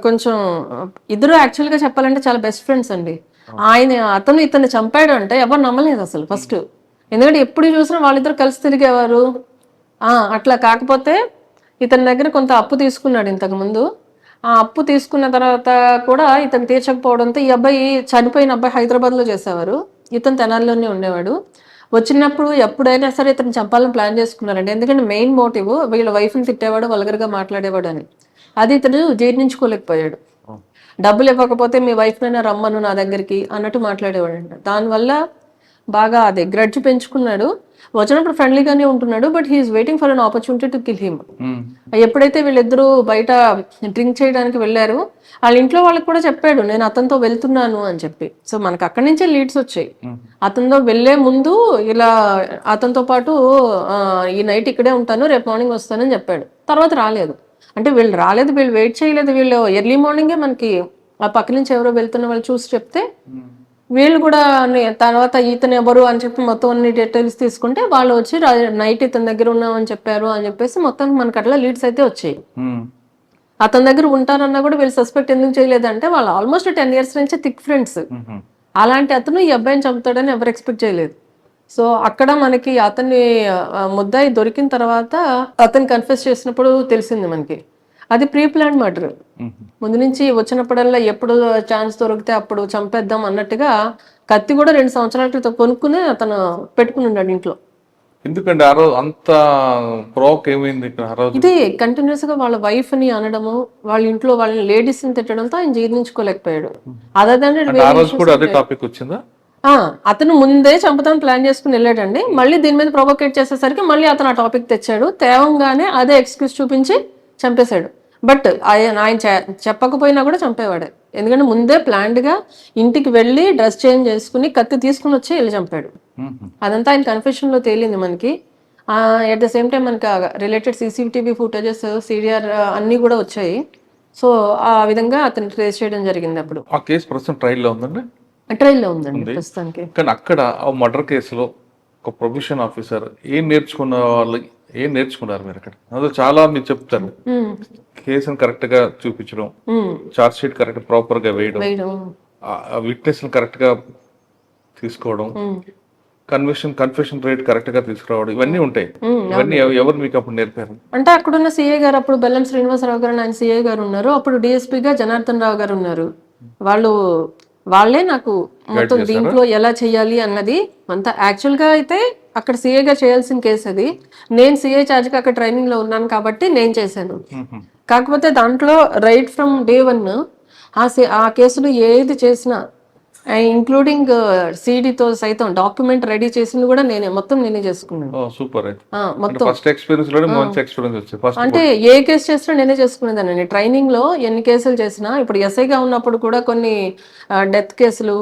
కొంచెం ఇద్దరు యాక్చువల్గా చెప్పాలంటే చాలా బెస్ట్ ఫ్రెండ్స్ అండి. అతను ఇతన్ని చంపాడు అంటే ఎవరు నమ్మలేదు అసలు ఫస్ట్. ఎందుకంటే ఎప్పుడు చూసినా వాళ్ళిద్దరు కలిసి తిరిగేవారు. అట్లా కాకపోతే ఇతని దగ్గర కొంత అప్పు తీసుకున్నాడు ఇంతకు ముందు. ఆ అప్పు తీసుకున్న తర్వాత కూడా ఇతను తీర్చకపోవడంతో ఈ అబ్బాయి, చనిపోయిన అబ్బాయి హైదరాబాద్లో చేసేవారు, ఇతను తెనాలిలోనే ఉండేవాడు. వచ్చినప్పుడు ఎప్పుడైనా సరే ఇతను చంపాలని ప్లాన్ చేసుకున్నారండి. ఎందుకంటే మెయిన్ మోటివ్ వీళ్ళ వైఫ్ని తిట్టేవాడు, వల్గర్గా మాట్లాడేవాడు అని. అది ఇతను జీర్ణించుకోలేకపోయాడు. డబ్బులు ఇవ్వకపోతే మీ వైఫ్నైనా రమ్మను నా దగ్గరికి అన్నట్టు మాట్లాడేవాడు. దానివల్ల బాగా అదే గ్రడ్జ్ పెంచుకున్నాడు. వచ్చినప్పుడు ఫ్రెండ్లీగానే ఉంటున్నాడు, but he is waiting for an opportunity to kill him. ఎప్పుడైతే వీళ్ళిద్దరూ బయట డ్రింక్ చేయడానికి వెళ్ళారు, వాళ్ళ ఇంట్లో వాళ్ళకి కూడా చెప్పాడు నేను అతనితో వెళ్తున్నాను అని చెప్పి. సో మనకు అక్కడి నుంచే లీడ్స్ వచ్చాయి. అతనితో వెళ్లే ముందు ఇలా అతనితో పాటు ఈ నైట్ ఇక్కడే ఉంటాను, రేపు మార్నింగ్ వస్తానని చెప్పాడు. తర్వాత రాలేదు. అంటే వీళ్ళు రాలేదు, వీళ్ళు వెయిట్ చేయలేదు. వీళ్ళు ఎర్లీ మార్నింగే మనకి ఆ పక్క నుంచి ఎవరో వెళ్తున్న వాళ్ళు చూసి చెప్తే వీళ్ళు కూడా తర్వాత ఇతను ఎవరు అని చెప్పి మొత్తం అన్ని డీటెయిల్స్ తీసుకుంటే వాళ్ళు వచ్చి నైట్ ఇతని దగ్గర ఉన్నామని చెప్పారు అని చెప్పేసి మొత్తం మనకు అట్లా లీడ్స్ అయితే వచ్చాయి. అతని దగ్గర ఉంటారన్నా కూడా వీళ్ళు సస్పెక్ట్ ఎందుకు చేయలేదంటే వాళ్ళు ఆల్మోస్ట్ 10 years నుంచి థిక్ ఫ్రెండ్స్. అలాంటి అతను ఈ అబ్బాయిని చంపుతాడని ఎవరు ఎక్స్పెక్ట్ చేయలేదు. సో అక్కడ మనకి అతన్ని ముద్దాయి దొరికిన తర్వాత అతను కన్ఫెస్ చేసినప్పుడు తెలిసింది మనకి అది ప్రీ ప్లాన్ మర్డర్. ముందు నుంచి వచ్చినప్పుడల్లా ఎప్పుడు ఛాన్స్ దొరికితే అప్పుడు చంపేద్దాం అన్నట్టుగా కత్తి కూడా 2 సంవత్సరాల క్రితం కొనుక్కుని అతను పెట్టుకుని ఉన్నాడు ఇంట్లో. ఎందుకండి ఆ రోజు అంత ప్రోక్ ఏమైంది ఇక్కడ ఆ రోజు? ఇది కంటిన్యూస్ గా వాళ్ళ వైఫ్ ని అనడము, వాళ్ళ ఇంట్లో వాళ్ళని లేడీస్ ని తిట్టడంతో ఆయన జీర్ణించుకోలేకపోయాడు. ఆ రోజు కూడా అదే టాపిక్ వచ్చిందా? అతను ముందే చంపుతాను ప్లాన్ చేసుకుని వెళ్ళాడండి. మళ్ళీ దీని మీద ప్రొవోకేట్ చేసేసరికి మళ్ళీ అతను ఆ టాపిక్ తెచ్చాడు. తేవంగానే అదే ఎక్స్క్యూజ్ చూపించి చంపేశాడు. బట్ ఆయన చెప్పకపోయినా కూడా చంపేవాడే. ఎందుకంటే ముందే ప్లాన్డ్ గా ఇంటికి వెళ్ళి డ్రెస్ చేంజ్ చేసుకుని కత్తి తీసుకుని వచ్చి వెళ్ళి చంపాడు. అదంతా ఆయన కన్ఫెషన్ లో తేలింది మనకి. ఎట్ ద సేమ్ టైం మనకి రిలేటెడ్ CCTV ఫుటేజెస్, CDR అన్ని కూడా వచ్చాయి. సో ఆ విధంగా అతను ట్రేస్ చేయడం జరిగింది. అప్పుడు ఆ కేసు ప్రస్తుతం ట్రయల్లో ఉందండి? ట్రైల్లో ఉందండి ప్రస్తుతానికి. కానీ అక్కడ ఆ మర్డర్ కేసులో ఒక ప్రొఫెషన్ ఆఫీసర్ ఏం నేర్చుకున్నారు మీరు అక్కడ? అదే చాలా మీరు చెప్తారు, కేసును కరెక్ట్ గా చూపించడం, చార్జ్ షీట్ కరెక్ట్ ప్రాపర్ గా వేయడం, విట్నెస్ కరెక్ట్ గా తీసుకోవడం, కన్ఫెషన్ రేట్ కరెక్ట్ గా తీసుకురావడం, ఇవన్నీ ఉంటాయి. ఇవన్నీ ఎవరు మీకు అప్పుడు నేర్పారు? అంటే అక్కడున్న CA గారు, అప్పుడు బెల్లం శ్రీనివాసరావు గారు ఆయన CA గారు ఉన్నారు, అప్పుడు DSPగా జనార్దన్ రావు గారు ఉన్నారు. వాళ్ళే నాకు మొత్తం దీంట్లో ఎలా చేయాలి అన్నది అంతా. యాక్చువల్ గా అయితే అక్కడ CA గా చేయాల్సిన కేసు అది. నేను CA చార్జ్ కి అక్కడ ట్రైనింగ్ లో ఉన్నాను కాబట్టి నేను చేశాను. కాకపోతే దాంట్లో రైట్ ఫ్రమ్ డే 1 ఆ కేసులో ఏది చేసినా ఇంక్లూడింగ్ CDతో సైతం డాక్యుమెంట్ రెడీ చేసింది కూడా మొత్తం నేనే చేసుకున్నాను. సూపర్. మొత్తం ఫస్ట్ ఎక్స్పీరియన్స్ లోనే మంచి ఎక్స్పీరియన్స్ వచ్చింది. అంటే ఏ కేసు చేసినా నేనే చేసుకునేదాన్ని. ట్రైనింగ్ లో ఎన్ని కేసులు చేసినా, ఇప్పుడు ఎస్ఐగా ఉన్నప్పుడు కూడా కొన్ని డెత్ కేసులు,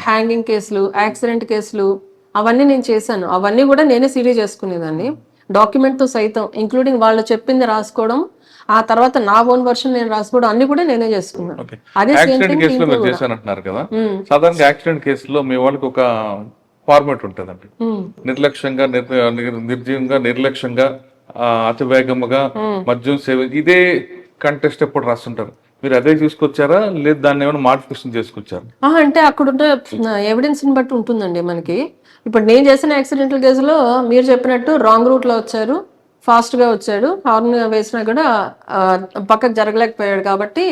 హ్యాంగింగ్ కేసులు, యాక్సిడెంట్ కేసులు అవన్నీ నేను చేశాను. అవన్నీ కూడా నేనే CD చేసుకునేదాన్ని డాక్యుమెంట్ తో సైతం, ఇంక్లూడింగ్ వాళ్ళు చెప్పింది రాసుకోవడం, ఆ తర్వాత నా ఓన్ వర్షన్ నేను రాసుకోవడం, అన్ని కూడా నేనే చేసుకున్నాను. అదే యాక్సిడెంట్ కేసులో మీరు చేశానంటున్నారు కదా, సాధారణంగా యాక్సిడెంట్ కేసులో మీ వాళ్ళకి ఒక ఫార్మాట్ ఉంటుందండి. నిర్లక్ష్యంగా, నిర్లక్ష్యంగా, అతి వేగముగా, మద్యం సేవ, ఇదే కంటెస్ట్ ఎప్పుడు రాస్తుంటారు. మీరు అదే తీసుకొచ్చారా లేదు దాన్ని ఏమైనా మాడిఫికేషన్ చేసుకొచ్చారు? అంటే అక్కడున్న ఎవిడెన్స్ ని బట్టి ఉంటుందండి మనకి. ఇప్పుడు నేను చేసిన యాక్సిడెంటల్ కేసులో మీరు చెప్పినట్టు రాంగ్ రూట్ లో వచ్చారు, ఫాస్ట్ గా వచ్చాడు, హార్న్ వేసినా కూడా పక్కకు జరగలేకపోయాడు కాబట్టి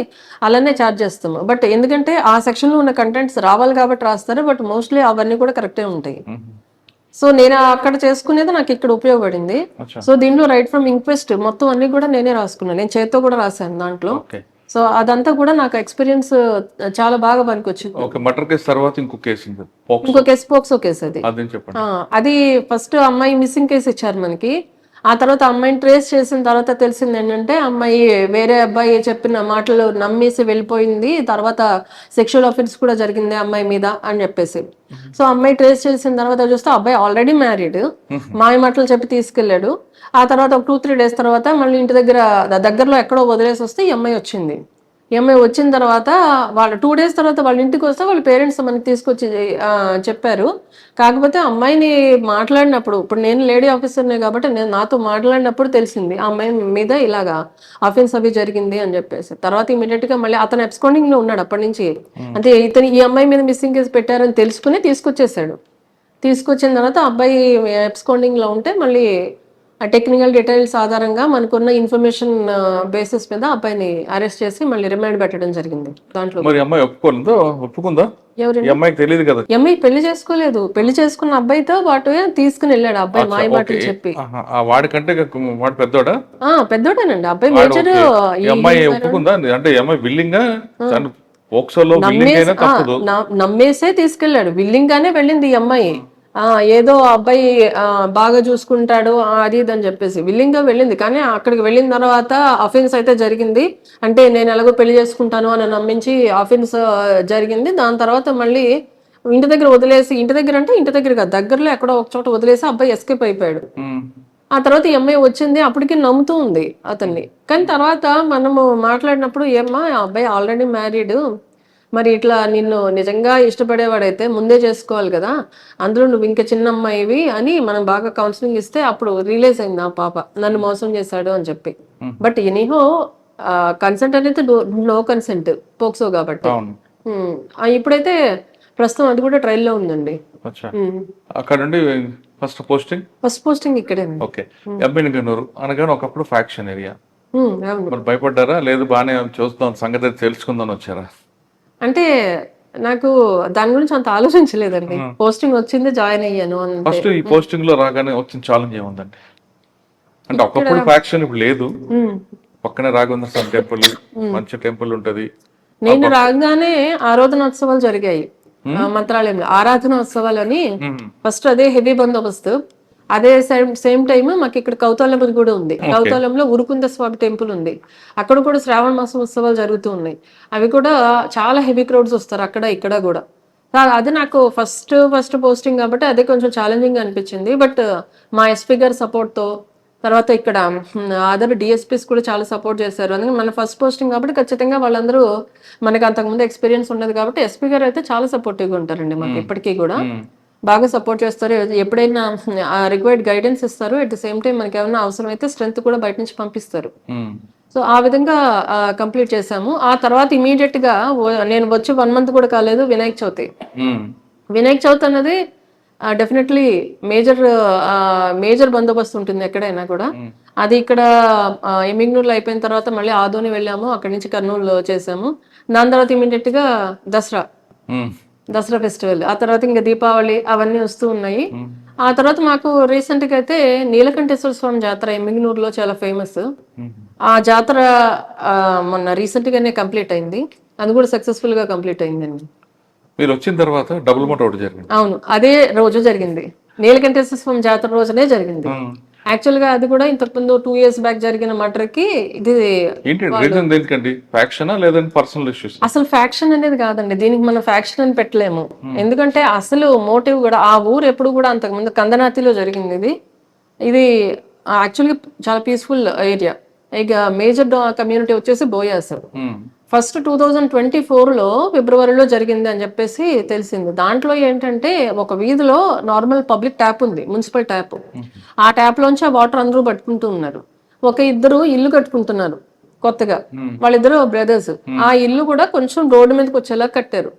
అలానే ఛార్జ్ చేస్తాము. బట్ ఎందుకంటే ఆ సెక్షన్ లో ఉన్న కంటెంట్స్ రావాలి కాబట్టి రాస్తారు, బట్ మోస్ట్లీ అవన్నీ కూడా కరెక్టే ఉంటాయి. సో నేను అక్కడ చేసుకునేది నాకు ఇక్కడ ఉపయోగపడింది. సో దీంట్లో రైట్ ఫ్రమ్ ఇంక్వెస్ట్ మొత్తం అన్ని కూడా నేనే రాసుకున్నాను. నేను చేత్తో కూడా రాశాను దాంట్లో. సో అదంతా కూడా నాకు ఎక్స్పీరియన్స్ చాలా బాగా పనికొచ్చింది. మర్డర్ కేసు తర్వాత ఇంకో కేసు పోక్సో కేసు అది ఫస్ట్ అమ్మాయి మిస్సింగ్ కేసు ఇచ్చారు మనకి. ఆ తర్వాత అమ్మాయిని ట్రేస్ చేసిన తర్వాత తెలిసింది ఏంటంటే అమ్మాయి వేరే అబ్బాయి చెప్పిన మాటలు నమ్మేసి వెళ్ళిపోయింది, తర్వాత సెక్షువల్ అఫెన్స్ కూడా జరిగింది అమ్మాయి మీద అని చెప్పేసి. సో అమ్మాయి ట్రేస్ చేసిన తర్వాత చూస్తే అబ్బాయి ఆల్రెడీ మ్యారీడ్, మాయ మాటలు చెప్పి తీసుకెళ్లాడు. ఆ తర్వాత ఒక 2-3 days తర్వాత మళ్ళీ ఇంటి దగ్గరలో ఎక్కడో వదిలేసి వస్తే ఈ అమ్మాయి వచ్చింది. ఈ అమ్మాయి వచ్చిన తర్వాత వాళ్ళ 2 days తర్వాత వాళ్ళ ఇంటికి వస్తే వాళ్ళ పేరెంట్స్ మనకి తీసుకొచ్చి చెప్పారు. కాకపోతే అమ్మాయిని మాట్లాడినప్పుడు, ఇప్పుడు నేను లేడీ ఆఫీసర్నే కాబట్టి నాతో మాట్లాడినప్పుడు తెలిసింది ఆ అమ్మాయి మీద ఇలాగా అఫెన్స్ అవి జరిగింది అని చెప్పేసి. తర్వాత ఇమీడియట్ గా మళ్ళీ అతను అబ్స్కాండింగ్ లో ఉన్నాడు అప్పటి నుంచి. అంటే ఈ అమ్మాయి మీద మిస్సింగ్ కేసు పెట్టారని తెలుసుకుని తీసుకొచ్చేసాడు. తీసుకొచ్చిన తర్వాత అబ్బాయి అబ్స్కాండింగ్ లో ఉంటే మళ్ళీ ఆ టెక్నికల్ డీటెయిల్స్ ఆధారంగా మనకున్న ఇన్ఫర్మేషన్ బేసిస్ మీద అబ్బాయిని అరెస్ట్ చేసి మళ్ళీ రిమాండ్ పెట్టడం జరిగింది. దాంట్లో మరి అమ్మాయి ఒప్పుకుందా? ఈ ఎవరండి? అమ్మాయికి తెలియదు కదా. అమ్మాయి పెళ్లి చేసుకోలేదు. పెళ్లి చేసుకున్న అబ్బాయితో పాటు తీసుకుని వెళ్ళాడు అబ్బాయి మాయ మాటలు చెప్పి. వాడికంటే వాడు పెద్దోడా? పెద్దోడేనండి అబ్బాయి. వాడు మేజర్ ఓకే. ఈ అమ్మాయి ఒప్పుకుందా? అంటే ఈ అమ్మాయి విల్లింగా పోక్సోలో విల్లింగ్ అయినా తప్పదు. నమ్మేసే తీసుకెళ్లాడు. విల్లింగ్ గానే వెళ్ళింది ఈ అమ్మాయి. ఏదో అబ్బాయి బాగా చూసుకుంటాడు అది ఇది అని చెప్పేసి విల్లింగ్ గా వెళ్ళింది. కానీ అక్కడికి వెళ్ళిన తర్వాత అఫెన్స్ అయితే జరిగింది. అంటే నేను ఎలాగో పెళ్లి చేసుకుంటాను అని నమ్మించి అఫెన్స్ జరిగింది. దాని తర్వాత మళ్ళీ ఇంటి దగ్గర వదిలేసి, ఇంటి దగ్గర అంటే ఇంటి దగ్గర కాదు, దగ్గరలో ఎక్కడో ఒక చోట వదిలేసి అబ్బాయి ఎస్కేప్ అయిపోయాడు. ఆ తర్వాత ఈ అమ్మాయి వచ్చింది, అప్పటికి నమ్ముతూ ఉంది అతన్ని. కానీ తర్వాత మనము మాట్లాడినప్పుడు ఏమ్మా ఆ అబ్బాయి ఆల్రెడీ మ్యారీడ్, మరి ఇట్లా నిన్ను నిజంగా ఇష్టపడేవాడైతే ముందే చేసుకోవాలి కదా, అందులో నువ్వు ఇంకా చిన్న అమ్మాయివి అని మనం బాగా కౌన్సిలింగ్ ఇస్తే అప్పుడు రియలైజ్ అయింది ఆ పాప నన్ను మోసం చేశాడు అని చెప్పి. బట్ ఎనీహో కన్సెంట్ అనేది నో కన్సెంట్ పోక్సో కాబట్టి. ఇప్పుడైతే ప్రస్తుతం అది కూడా ట్రయల్లో ఉందండి. అక్కడ నుండి ఫస్ట్ పోస్టింగ్ ఇక్కడే. ఓకే. ఎమ్మిగనూరు అనగానే ఒకప్పుడు ఫ్యాక్షన్ ఏరియా. మరి భయపడ్డారా? లేదు బాగానే చూస్తాం సంగతి తెలుసుకుందాం వచ్చారా? అంటే నాకు దాని గురించి అంత ఆలోచించలేదండి. పోస్టింగ్ వచ్చింది, జాయిన్ అయ్యాను. ఫస్ట్ ఈ పోస్టింగ్ లో రాగానే వచ్చిన ఛాలెంజ్ ఏముందండి? అంటే ఒకప్పుడు ఫ్యాక్షన్ ఇప్పుడు లేదు. పక్కనే రాఘవేంద్ర స్వామి టెంపుల్, మంచి టెంపుల్ ఉంటది. నేను రాగానే ఆరాధనోత్సవాలు జరిగాయి మంత్రాలయంలో. ఆరాధనోత్సవాలు అని ఫస్ట్ అదే హెవీ బందోబస్తు. అదే సేమ్ టైమ్ మాకు ఇక్కడ కౌతాలం కూడా ఉంది. కౌతాలంలో ఉరుకుంద స్వామి టెంపుల్ ఉంది. అక్కడ కూడా శ్రావణ మాసం ఉత్సవాలు జరుగుతూ ఉన్నాయి. అవి కూడా చాలా హెవీ క్రౌడ్స్ వస్తారు అక్కడ ఇక్కడ కూడా. అది నాకు ఫస్ట్ పోస్టింగ్ కాబట్టి అదే కొంచెం ఛాలెంజింగ్ అనిపించింది. బట్ మా ఎస్పీ గారి సపోర్ట్తో, తర్వాత ఇక్కడ అదర్ డిఎస్పీస్ కూడా చాలా సపోర్ట్ చేశారు. అందుకని మన ఫస్ట్ పోస్టింగ్ కాబట్టి ఖచ్చితంగా వాళ్ళందరూ మనకి అంతకుముందు ఎక్స్పీరియన్స్ ఉండదు కాబట్టి ఎస్పీ గారు అయితే చాలా సపోర్టివ్గా ఉంటారండి మాకు ఇప్పటికీ కూడా. బాగా సపోర్ట్ చేస్తారు. ఎప్పుడైనా రిక్వైర్డ్ గైడెన్స్ ఇస్తారు. అట్ ద సేమ్ టైం మనకి ఏమైనా అవసరం అయితే స్ట్రెంత్ కూడా బయట నుంచి పంపిస్తారు. సో ఆ విధంగా కంప్లీట్ చేసాము. ఆ తర్వాత ఇమీడియట్ గా నేను వచ్చి 1 month కూడా కాలేదు వినాయక చవితి అన్నది డెఫినెట్లీ మేజర్ బందోబస్తు ఉంటుంది ఎక్కడైనా కూడా. అది ఇక్కడ ఎమ్మిగనూరులో అయిపోయిన తర్వాత మళ్ళీ ఆదోని వెళ్ళాము, అక్కడి నుంచి కర్నూలు చేసాము. దాని తర్వాత ఇమీడియట్ గా దసరా ఫెస్టివల్, ఆ తర్వాత ఇంకా దీపావళి అవన్నీ వస్తూ ఉన్నాయి. ఆ తర్వాత మాకు రీసెంట్ గా అయితే నీలకంఠేశ్వర స్వామి జాతర ఎమ్మిగనూరులో చాలా ఫేమస్. ఆ జాతర మొన్న రీసెంట్ గానే కంప్లీట్ అయింది. అది కూడా సక్సెస్ఫుల్ గా కంప్లీట్ అయిందండి. మీరు వచ్చిన తర్వాత డబుల్ మోట్ ఒకటి జరిగింది. అవును, అదే రోజు జరిగింది. నీలకంఠేశ్వర స్వామి జాతర రోజునే జరిగింది. యాక్చువల్ గా అది కూడా ఇంతకు ముందు 2 years బ్యాక్ జరిగిన మర్డర్ కి ఇది అసలు ఫ్యాక్షన్ అనేది కాదండి. దీనికి మనం ఫ్యాక్షన్ అని పెట్టలేము. ఎందుకంటే అసలు మోటివ్ కూడా ఆ ఊరు ఎప్పుడు కూడా అంతకు ముందు కందనాతిలో జరిగింది. ఇది యాక్చువల్గా చాలా పీస్ఫుల్ ఏరియా. ఇక మేజర్ కమ్యూనిటీ వచ్చేసి బోయాస్. ఫస్ట్ 2024లో ఫిబ్రవరిలో జరిగింది అని చెప్పేసి తెలిసింది. దాంట్లో ఏంటంటే ఒక వీధిలో నార్మల్ పబ్లిక్ ట్యాప్ ఉంది, మున్సిపల్ ట్యాప్. ఆ ట్యాప్ లోంచి ఆ వాటర్ అందరూ పట్టుకుంటూ ఉన్నారు. ఇద్దరు ఇల్లు కట్టుకుంటున్నారు కొత్తగా, వాళ్ళిద్దరు బ్రదర్స్. ఆ ఇల్లు కూడా కొంచెం రోడ్డు మీదకి వచ్చేలా కట్టారు.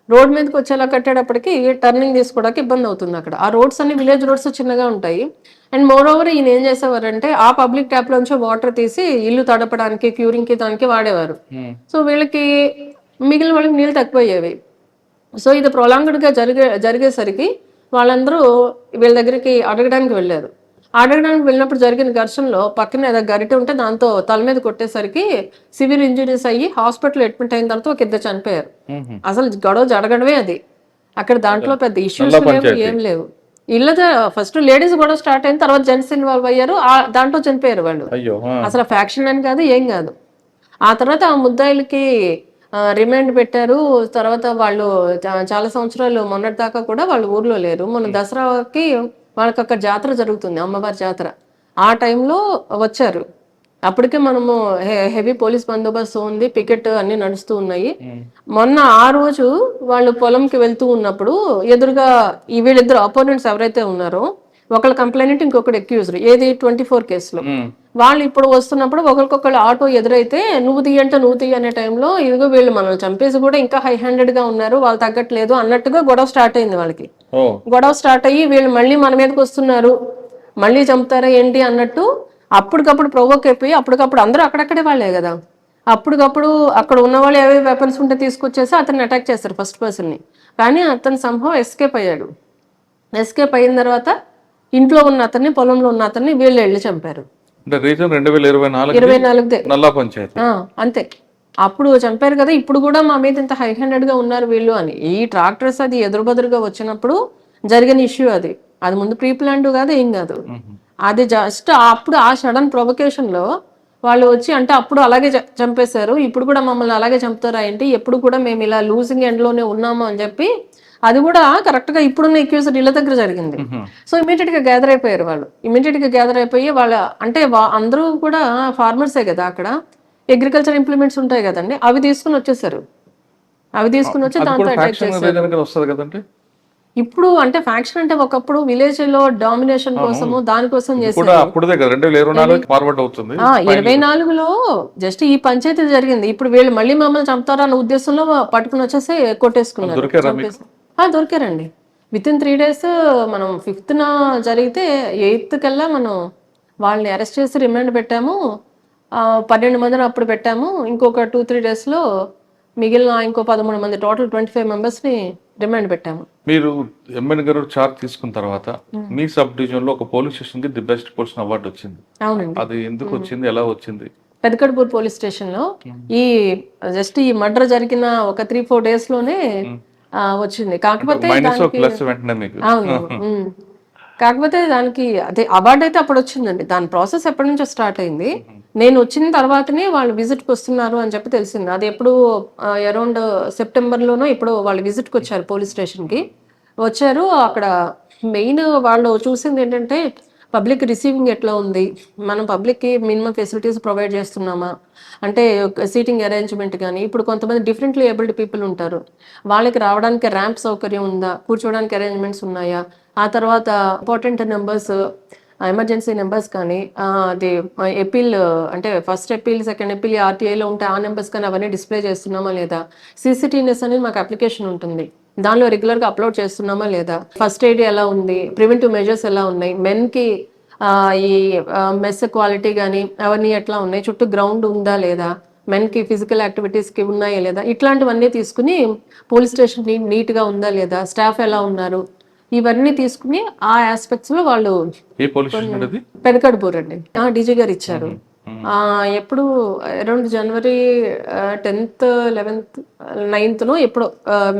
రోడ్ మీదకి వచ్చేలా కట్టేటప్పటికి టర్నింగ్ తీసుకోవడానికి ఇబ్బంది అవుతుంది అక్కడ. ఆ రోడ్స్ అన్ని విలేజ్ రోడ్స్ చిన్నగా ఉంటాయి. అండ్ మోర్ ఓవర్ ఈయన ఏం చేసేవారంటే ఆ పబ్లిక్ ట్యాప్ లోంచి వాటర్ తీసి ఇల్లు తడపడానికి, క్యూరింగ్ కి దానికి వాడేవారు. సో వీళ్ళకి మిగిలిన వాళ్ళకి నీళ్ళు తక్కువయ్యేవి. సో ఇది ప్రొలాంగ్డ్ గా జరిగేసరికి వాళ్ళందరూ వీళ్ళ దగ్గరికి అడగడానికి వెళ్ళారు. అడగడానికి వెళ్ళినప్పుడు జరిగిన ఘర్షణలో పక్కన ఏదో గరిటె ఉంటే దాంతో తల మీద కొట్టేసరికి సివియర్ ఇంజరీస్ అయ్యి హాస్పిటల్ అడ్మిట్ అయిన తర్వాత ఒక ఇద్దరు చనిపోయారు. అసలు గొడవ జరగడమే అది. అక్కడ దాంట్లో పెద్ద ఇష్యూస్ లేవు, ఏం లేవు. ఇళ్ళ ఫస్ట్ లేడీస్ గొడవ స్టార్ట్ అయిన తర్వాత జెంట్స్ ఇన్వాల్వ్ అయ్యారు, దాంట్లో చనిపోయారు వాళ్ళు. అసలు ఫ్యాక్షన్ అని కాదు, ఏం కాదు. ఆ తర్వాత ఆ ముద్దాయిలకి రిమాండ్ పెట్టారు. తర్వాత వాళ్ళు చాలా సంవత్సరాలు మొన్నటి దాకా కూడా వాళ్ళు ఊర్లో లేరు. మొన్న దసరాకి వాళ్ళకి అక్కడ జాతర జరుగుతుంది, అమ్మవారి జాతర. ఆ టైంలో వచ్చారు. అప్పటికే మనము హెవీ పోలీస్ బందోబస్తు ఉంది, పికెట్ అన్ని నడుస్తూ ఉన్నాయి. మొన్న ఆ రోజు వాళ్ళు పొలంకి వెళ్తూ ఉన్నప్పుడు ఎదురుగా ఈ వీళ్ళిద్దరు అపోనెంట్స్ ఎవరైతే ఉన్నారో, ఒకళ్ళు కంప్లైంట్, ఇంకొకటి అక్యూజ్డ్, ఏది 24 కేసులో. వాళ్ళు ఇప్పుడు వస్తున్నప్పుడు ఒకరికొకళ్ళు ఆటో ఎదురైతే నువ్వు తీయంటే నువ్వు తీయ అనే టైంలో ఇదిగో వీళ్ళు మనల్ని చంపేసి కూడా ఇంకా హై హ్యాండెడ్ గా ఉన్నారు, వాళ్ళు తగ్గట్లేదు అన్నట్టుగా గొడవ స్టార్ట్ అయింది వాళ్ళకి. గొడవ స్టార్ట్ అయ్యి వీళ్ళు మళ్ళీ మన మీదకి వస్తున్నారు, మళ్ళీ చంపుతారా ఏంటి అన్నట్టు అప్పటికప్పుడు ప్రొవోక్ అయిపోయి, అప్పటికప్పుడు అందరూ అక్కడక్కడే వాళ్ళే కదా, అప్పటికప్పుడు అక్కడ ఉన్న వాళ్ళు ఏవే వెపన్స్ ఉంటే తీసుకొచ్చేసి అతన్ని అటాక్ చేస్తారు ఫస్ట్ పర్సన్ని. కానీ అతను సంభవం ఎస్కేప్ అయ్యాడు. ఎస్కేప్ అయిన తర్వాత ఇంట్లో ఉన్న అతన్ని, పొలంలో ఉన్న అతన్ని వీళ్ళు వెళ్ళి చంపారు. అంటే రీజన్ 2024 24దే. నల్లా పంచాయతీ. అంతే. అప్పుడు చంపారు కదా, ఇప్పుడు కూడా మా మీద ఇంత హై హ్యాండెడ్ గా ఉన్నారు వీళ్ళు అని. ఈ ట్రాక్టర్స్ అది ఎదురుబదురుగా వచ్చినప్పుడు జరిగిన ఇష్యూ అది. అది ముందు ప్రీ ప్లాన్డ్ కాదు, ఏం కాదు. అది జస్ట్ అప్పుడు ఆ సడన్ ప్రొవకేషన్ లో వాళ్ళు వచ్చి, అంటే అప్పుడు అలాగే చంపేశారు, ఇప్పుడు కూడా మమ్మల్ని అలాగే చంపుతారా ఏంటి, ఎప్పుడు కూడా మేము ఇలా లూజింగ్ ఎండ్ లోనే ఉన్నాము అని చెప్పి, అది కూడా కరెక్ట్ గా ఇప్పుడున్న ఎక్యూజ్డ్ ఇళ్ళ దగ్గర జరిగింది. సో ఇమీడియట్ గా గ్యాదర్ అయిపోయారు వాళ్ళు. ఇమీడియట్ గా గ్యాదర్ అయిపోయి వాళ్ళ అంటే అందరూ కూడా ఫార్మర్సే కదా, అక్కడ అగ్రికల్చర్ ఇంప్లిమెంట్స్ ఉంటాయి కదండి, అవి తీసుకుని వచ్చేసారు. అవి తీసుకుని వచ్చి దాంతో అటాక్ చేశారు. వస్తుంది కదండి. ఇప్పుడు అంటే ఫ్యాక్షన్ అంటే ఒకప్పుడు విలేజ్ లో డామినేషన్ కోసము దానికోసం చేశారు. 24లో జస్ట్ ఈ పంచాయతీ జరిగింది. ఇప్పుడు వీళ్ళు మళ్ళీ మమ్మల్ని చంపుతారా అన్న ఉద్దేశంలో పట్టుకుని వచ్చేసి కొట్టేసుకున్నారు. దొరికారండి. Within 3 days. మనం 5th జరిగితే 8th కల్లా మనం వాళ్ళని అరెస్ట్ చేసి రిమాండ్ పెట్టాము. 12 మందిని అప్పుడు పెట్టాము. ఇంకొక 2-3 days లో మిగిలిన ఇంకో 13 మంది, టోటల్ 25 members ని రిమాండ్ పెట్టాము. మీరు ఎంఎన్ గారు చార్జ్ తీసుకున్న తర్వాత మీ సబ్ డివిజన్ లో ఒక పోలీస్ స్టేషన్ కి ది బెస్ట్ పోలీస్ అవార్డు వచ్చింది. అవునండి. అది ఎందుకు వచ్చింది, ఎలా వచ్చింది? పెదకడ్పూర్ పోలీస్ స్టేషన్ లో ఈ జస్ట్ ఈ మర్డర్ జరిగిన ఒక 3-4 days లోనే వచ్చింది. కాకపోతే కాకపోతే దానికి అదే అవార్డు అయితే అప్పుడు వచ్చిందండి. దాని ప్రాసెస్ ఎప్పటి నుంచో స్టార్ట్ అయింది. నేను వచ్చిన తర్వాతనే వాళ్ళు విజిట్కి వస్తున్నారు అని చెప్పి తెలిసింది. అది ఎప్పుడు అరౌండ్ సెప్టెంబర్లోనో ఇప్పుడు వాళ్ళు విజిట్కి వచ్చారు పోలీస్ స్టేషన్కి. వచ్చారు. అక్కడ మెయిన్ వాళ్ళు చూసింది ఏంటంటే పబ్లిక్ రిసీవింగ్ ఎట్లా ఉంది, మనం పబ్లిక్కి మినిమం ఫెసిలిటీస్ ప్రొవైడ్ చేస్తున్నామా, అంటే సీటింగ్ అరేంజ్మెంట్ కానీ, ఇప్పుడు కొంతమంది డిఫరెంట్లీ ఏబుల్డ్ పీపుల్ ఉంటారు, వాళ్ళకి రావడానికి ర్యాంప్ సౌకర్యం ఉందా, కూర్చోవడానికి అరేంజ్మెంట్స్ ఉన్నాయా, ఆ తర్వాత ఇంపార్టెంట్ నెంబర్స్, ఎమర్జెన్సీ నెంబర్స్ కానీ, అది ఎపీల్ అంటే ఫస్ట్ ఎపీల్, సెకండ్ ఎపీల్ ఆర్టీఐలో ఉంటే ఆ నెంబర్స్ కానీ అవన్నీ డిస్ప్లే చేస్తున్నామా లేదా, CCTVs అనేది మాకు అప్లికేషన్ ఉంటుంది, దానిలో రెగ్యులర్గా అప్లోడ్ చేస్తున్నామా లేదా, ఫస్ట్ ఎయిడ్ ఎలా ఉంది, ప్రివెంటివ్ మెజర్స్ ఎలా ఉన్నాయి, మెన్కి ఈ మెస్ క్వాలిటీ కానీ అవన్నీ ఎట్లా ఉన్నాయి, చుట్టూ గ్రౌండ్ ఉందా లేదా, మెన్కి ఫిజికల్ యాక్టివిటీస్కి ఉన్నాయా లేదా, ఇట్లాంటివన్నీ తీసుకుని పోలీస్ స్టేషన్ నీట్గా ఉందా లేదా, స్టాఫ్ ఎలా ఉన్నారు, ఇవన్నీ తీసుకుని ఆ ఆస్పెక్ట్స్ లో వాళ్ళు పెదకడ్పూర్ అండి డీజీ గారు ఇచ్చారు. ఎప్పుడు అరౌండ్ జనవరి 10th, 11th, 9th ఎప్పుడు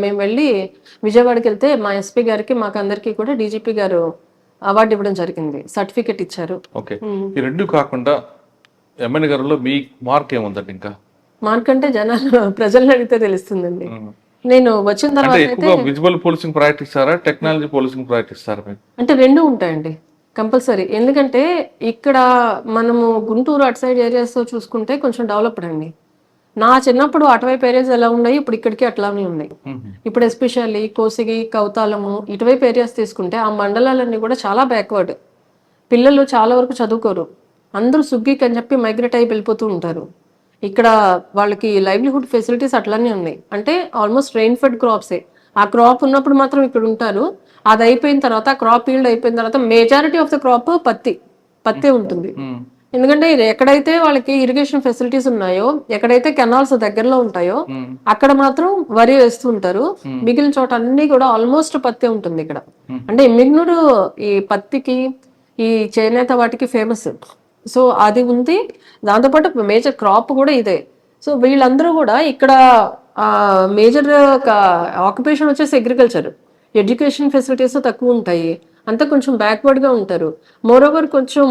మేము వెళ్ళి విజయవాడకి వెళ్తే మా ఎస్పీ గారికి మాకు అందరికి కూడా డీజీపీ గారు అవార్డు ఇవ్వడం జరిగింది, సర్టిఫికెట్ ఇచ్చారు. ఓకే, ఈ రెండు కాకుండా ఎంఎన్ గారిలో మీ మార్క్ ఏముందండి? ఇంకా మార్క్ అంటే జనాలు ప్రజలను అడిగితే తెలుస్తుందండి. నేను వచ్చిన తర్వాత విజువల్ పోలీసింగ్ ప్రాక్టీస్ ఇస్తారా, టెక్నాలజీ పోలీసింగ్ ప్రాక్టీస్ ఇస్తారా? అంటే రెండు ఉంటాయండి కంపల్సరీ. ఎందుకంటే ఇక్కడ మనము గుంటూరు అటు సైడ్ ఏరియాస్ చూసుకుంటే కొంచెం డెవలప్డ్ అండి. నా చిన్నప్పుడు అటువైపు ఏరియాస్ ఎలా ఉన్నాయి, ఇప్పుడు ఇక్కడికి అట్లానే ఉన్నాయి. ఇప్పుడు ఎస్పెషల్లీ కోసిగి, కౌతాలము ఇటువైపు ఏరియాస్ తీసుకుంటే ఆ మండలాలన్నీ కూడా చాలా బ్యాక్వర్డ్. పిల్లలు చాలా వరకు చదువుకోరు, అందరూ సుగ్గికి అని చెప్పి మైగ్రేట్ అయ్యి వెళ్ళిపోతూ ఉంటారు. ఇక్కడ వాళ్ళకి లైవ్లీహుడ్ ఫెసిలిటీస్ అట్లనే ఉన్నాయి. అంటే ఆల్మోస్ట్ రెయిన్ ఫెడ్ క్రాప్సే. ఆ క్రాప్ ఉన్నప్పుడు మాత్రం ఇక్కడ ఉంటారు. అది అయిపోయిన తర్వాత, క్రాప్ ఈల్డ్ అయిపోయిన తర్వాత మెజారిటీ ఆఫ్ ద క్రాప్ పత్తే ఉంటుంది. ఎందుకంటే ఎక్కడైతే వాళ్ళకి ఇరిగేషన్ ఫెసిలిటీస్ ఉన్నాయో, ఎక్కడైతే కెనాల్స్ దగ్గరలో ఉంటాయో అక్కడ మాత్రం వరి వేస్తూ ఉంటారు. మిగిలిన చోట అన్ని కూడా ఆల్మోస్ట్ పత్తే ఉంటుంది ఇక్కడ. అంటే మిగ్నూరు ఈ పత్తికి, ఈ చేనేత వాటికి ఫేమస్. సో అది ఉంది. దాంతోపాటు మేజర్ క్రాప్ కూడా ఇదే. సో వీళ్ళందరూ కూడా ఇక్కడ మేజర్ ఆక్యుపేషన్ వచ్చేసి అగ్రికల్చర్. ఎడ్యుకేషన్ ఫెసిలిటీస్ తక్కువ ఉంటాయి, అంతా కొంచెం బ్యాక్వర్డ్గా ఉంటారు. మోరోవర్ కొంచెం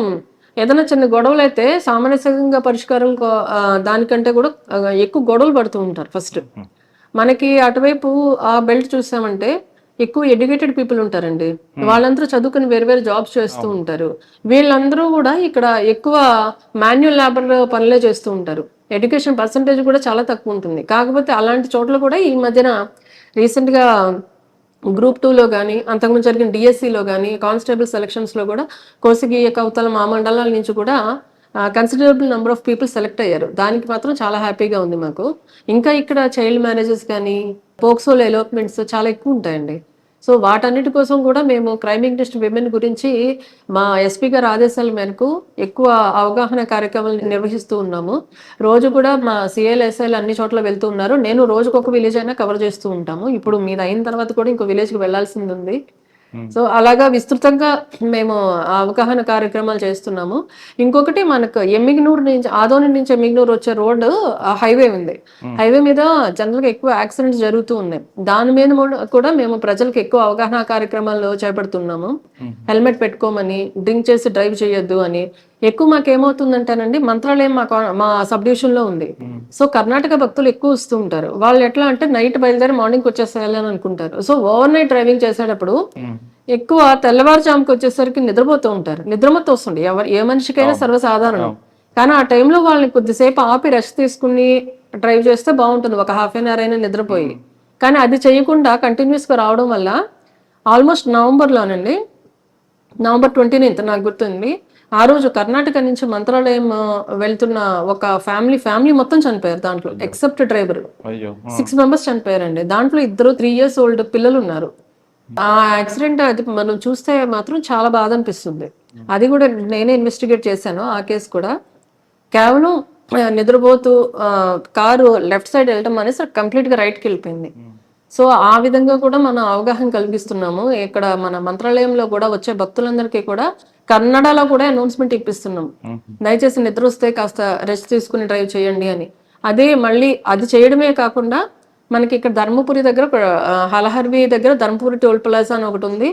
ఏదైనా చిన్న గొడవలు అయితే సామాన్యంగా పరిష్కారం దానికంటే కూడా ఎక్కువ గొడవలు పడుతూ ఉంటారు. ఫస్ట్ మనకి అటువైపు ఆ బెల్ట్ చూసామంటే ఎక్కువ ఎడ్యుకేటెడ్ పీపుల్ ఉంటారండి. వాళ్ళందరూ చదువుకుని వేరు వేరు జాబ్స్ చేస్తూ ఉంటారు. వీళ్ళందరూ కూడా ఇక్కడ ఎక్కువ మాన్యువల్ లేబర్ పనులే చేస్తూ ఉంటారు. ఎడ్యుకేషన్ పర్సంటేజ్ కూడా చాలా తక్కువ ఉంటుంది. కాకపోతే అలాంటి చోట్ల కూడా ఈ మధ్యన రీసెంట్ గా గ్రూప్ 2లో కానీ అంతకుముందు జరిగిన డిఎస్సిలో కానీ కానిస్టేబుల్ సెలక్షన్స్లో కూడా కోసిగి కౌతల మా మండలాల నుంచి కూడా considerable number of people select అయ్యారు. దానికి మాత్రం చాలా హ్యాపీగా ఉంది మాకు. ఇంకా ఇక్కడ చైల్డ్ మ్యారేజెస్ కానీ పోక్సోలో ఎలోప్మెంట్స్ చాలా ఎక్కువ ఉంటాయండి. సో వాటన్నిటి కోసం కూడా మేము క్రైమ్ అగెన్స్ట్ విమెన్ గురించి మా ఎస్పీ గారి ఆదేశాల మేరకు ఎక్కువ అవగాహన కార్యక్రమాలు నిర్వహిస్తూ ఉన్నాము. రోజు కూడా మా సిఐలు ఎస్ఐలు అన్ని చోట్ల వెళ్తూ ఉన్నారు. నేను రోజుకు ఒక విలేజ్ అయినా కవర్ చేస్తూ ఉంటాము. ఇప్పుడు మీది అయిన తర్వాత కూడా ఇంకో విలేజ్కి వెళ్లాల్సింది ఉంది. సో అలాగా విస్తృతంగా మేము అవగాహన కార్యక్రమాలు చేస్తున్నాము. ఇంకొకటి మనకు ఎమ్మిగనూరు నుంచి ఆదోని నుంచి ఎమ్మిగనూరు వచ్చే రోడ్డు హైవే ఉంది. హైవే మీద జనరల్ గా ఎక్కువ యాక్సిడెంట్స్ జరుగుతూ ఉన్నాయి. దాని మీద కూడా మేము ప్రజలకు ఎక్కువ అవగాహన కార్యక్రమాలు చేపడుతున్నాము. హెల్మెట్ పెట్టుకోమని, డ్రింక్ చేసి డ్రైవ్ చేయొద్దు అని. ఎక్కువ మాకేమవుతుందంటేనండి, మంత్రాలయం మా సబ్ డివిజన్ లో ఉంది. సో కర్ణాటక భక్తులు ఎక్కువ వస్తూ ఉంటారు. వాళ్ళు ఎట్లా అంటే నైట్ బయలుదేరి మార్నింగ్ వచ్చేసేయాలని అనుకుంటారు. సో ఓవర్ నైట్ డ్రైవింగ్ చేసేటప్పుడు ఎక్కువ తెల్లవారుజాముకి వచ్చేసరికి నిద్రపోతూ ఉంటారు. నిద్రమత్తు వస్తుంది ఏ మనిషికైనా సర్వసాధారణం. కానీ ఆ టైంలో వాళ్ళని కొద్దిసేపు ఆపి రెస్ట్ తీసుకుని డ్రైవ్ చేస్తే బాగుంటుంది, ఒక హాఫ్ అన్ అవర్ అయినా నిద్రపోయి. కానీ అది చేయకుండా కంటిన్యూస్ గా రావడం వల్ల ఆల్మోస్ట్ నవంబర్లోనండి, నవంబర్ 29 నాకు గుర్తుంది, ఆ రోజు కర్ణాటక నుంచి మంత్రాలయం వెళ్తున్న ఒక ఫ్యామిలీ మొత్తం చనిపోయారు దాంట్లో, ఎక్సెప్ట్ డ్రైవర్. 6 మెంబర్స్ చనిపోయారండి. దాంట్లో 3 years old పిల్లలు ఉన్నారు. ఆ యాక్సిడెంట్ అది మనం చూస్తే మాత్రం చాలా బాధ అనిపిస్తుంది. అది కూడా నేనే ఇన్వెస్టిగేట్ చేశాను ఆ కేసు కూడా. కేవలం నిద్రపోతూ కారు లెఫ్ట్ సైడ్ వెళ్ళటం అనేసి కంప్లీట్ గా రైట్కి వెళ్ళిపోయింది. సో ఆ విధంగా కూడా మనం అవగాహన కలిగిస్తున్నాము. ఇక్కడ మన మంత్రాలయంలో కూడా వచ్చే భక్తులందరికీ కూడా కన్నడలో కూడా అనౌన్స్మెంట్ ఇప్పిస్తున్నాం. దయచేసి నిద్ర వస్తే కాస్త రెస్ట్ తీసుకుని డ్రైవ్ చేయండి అని. అదే మళ్ళీ అది చేయడమే కాకుండా మనకి ఇక్కడ ధర్మపురి దగ్గర హలహర్వి దగ్గర ధర్మపురి టోల్ ప్లాజా అని ఒకటి ఉంది.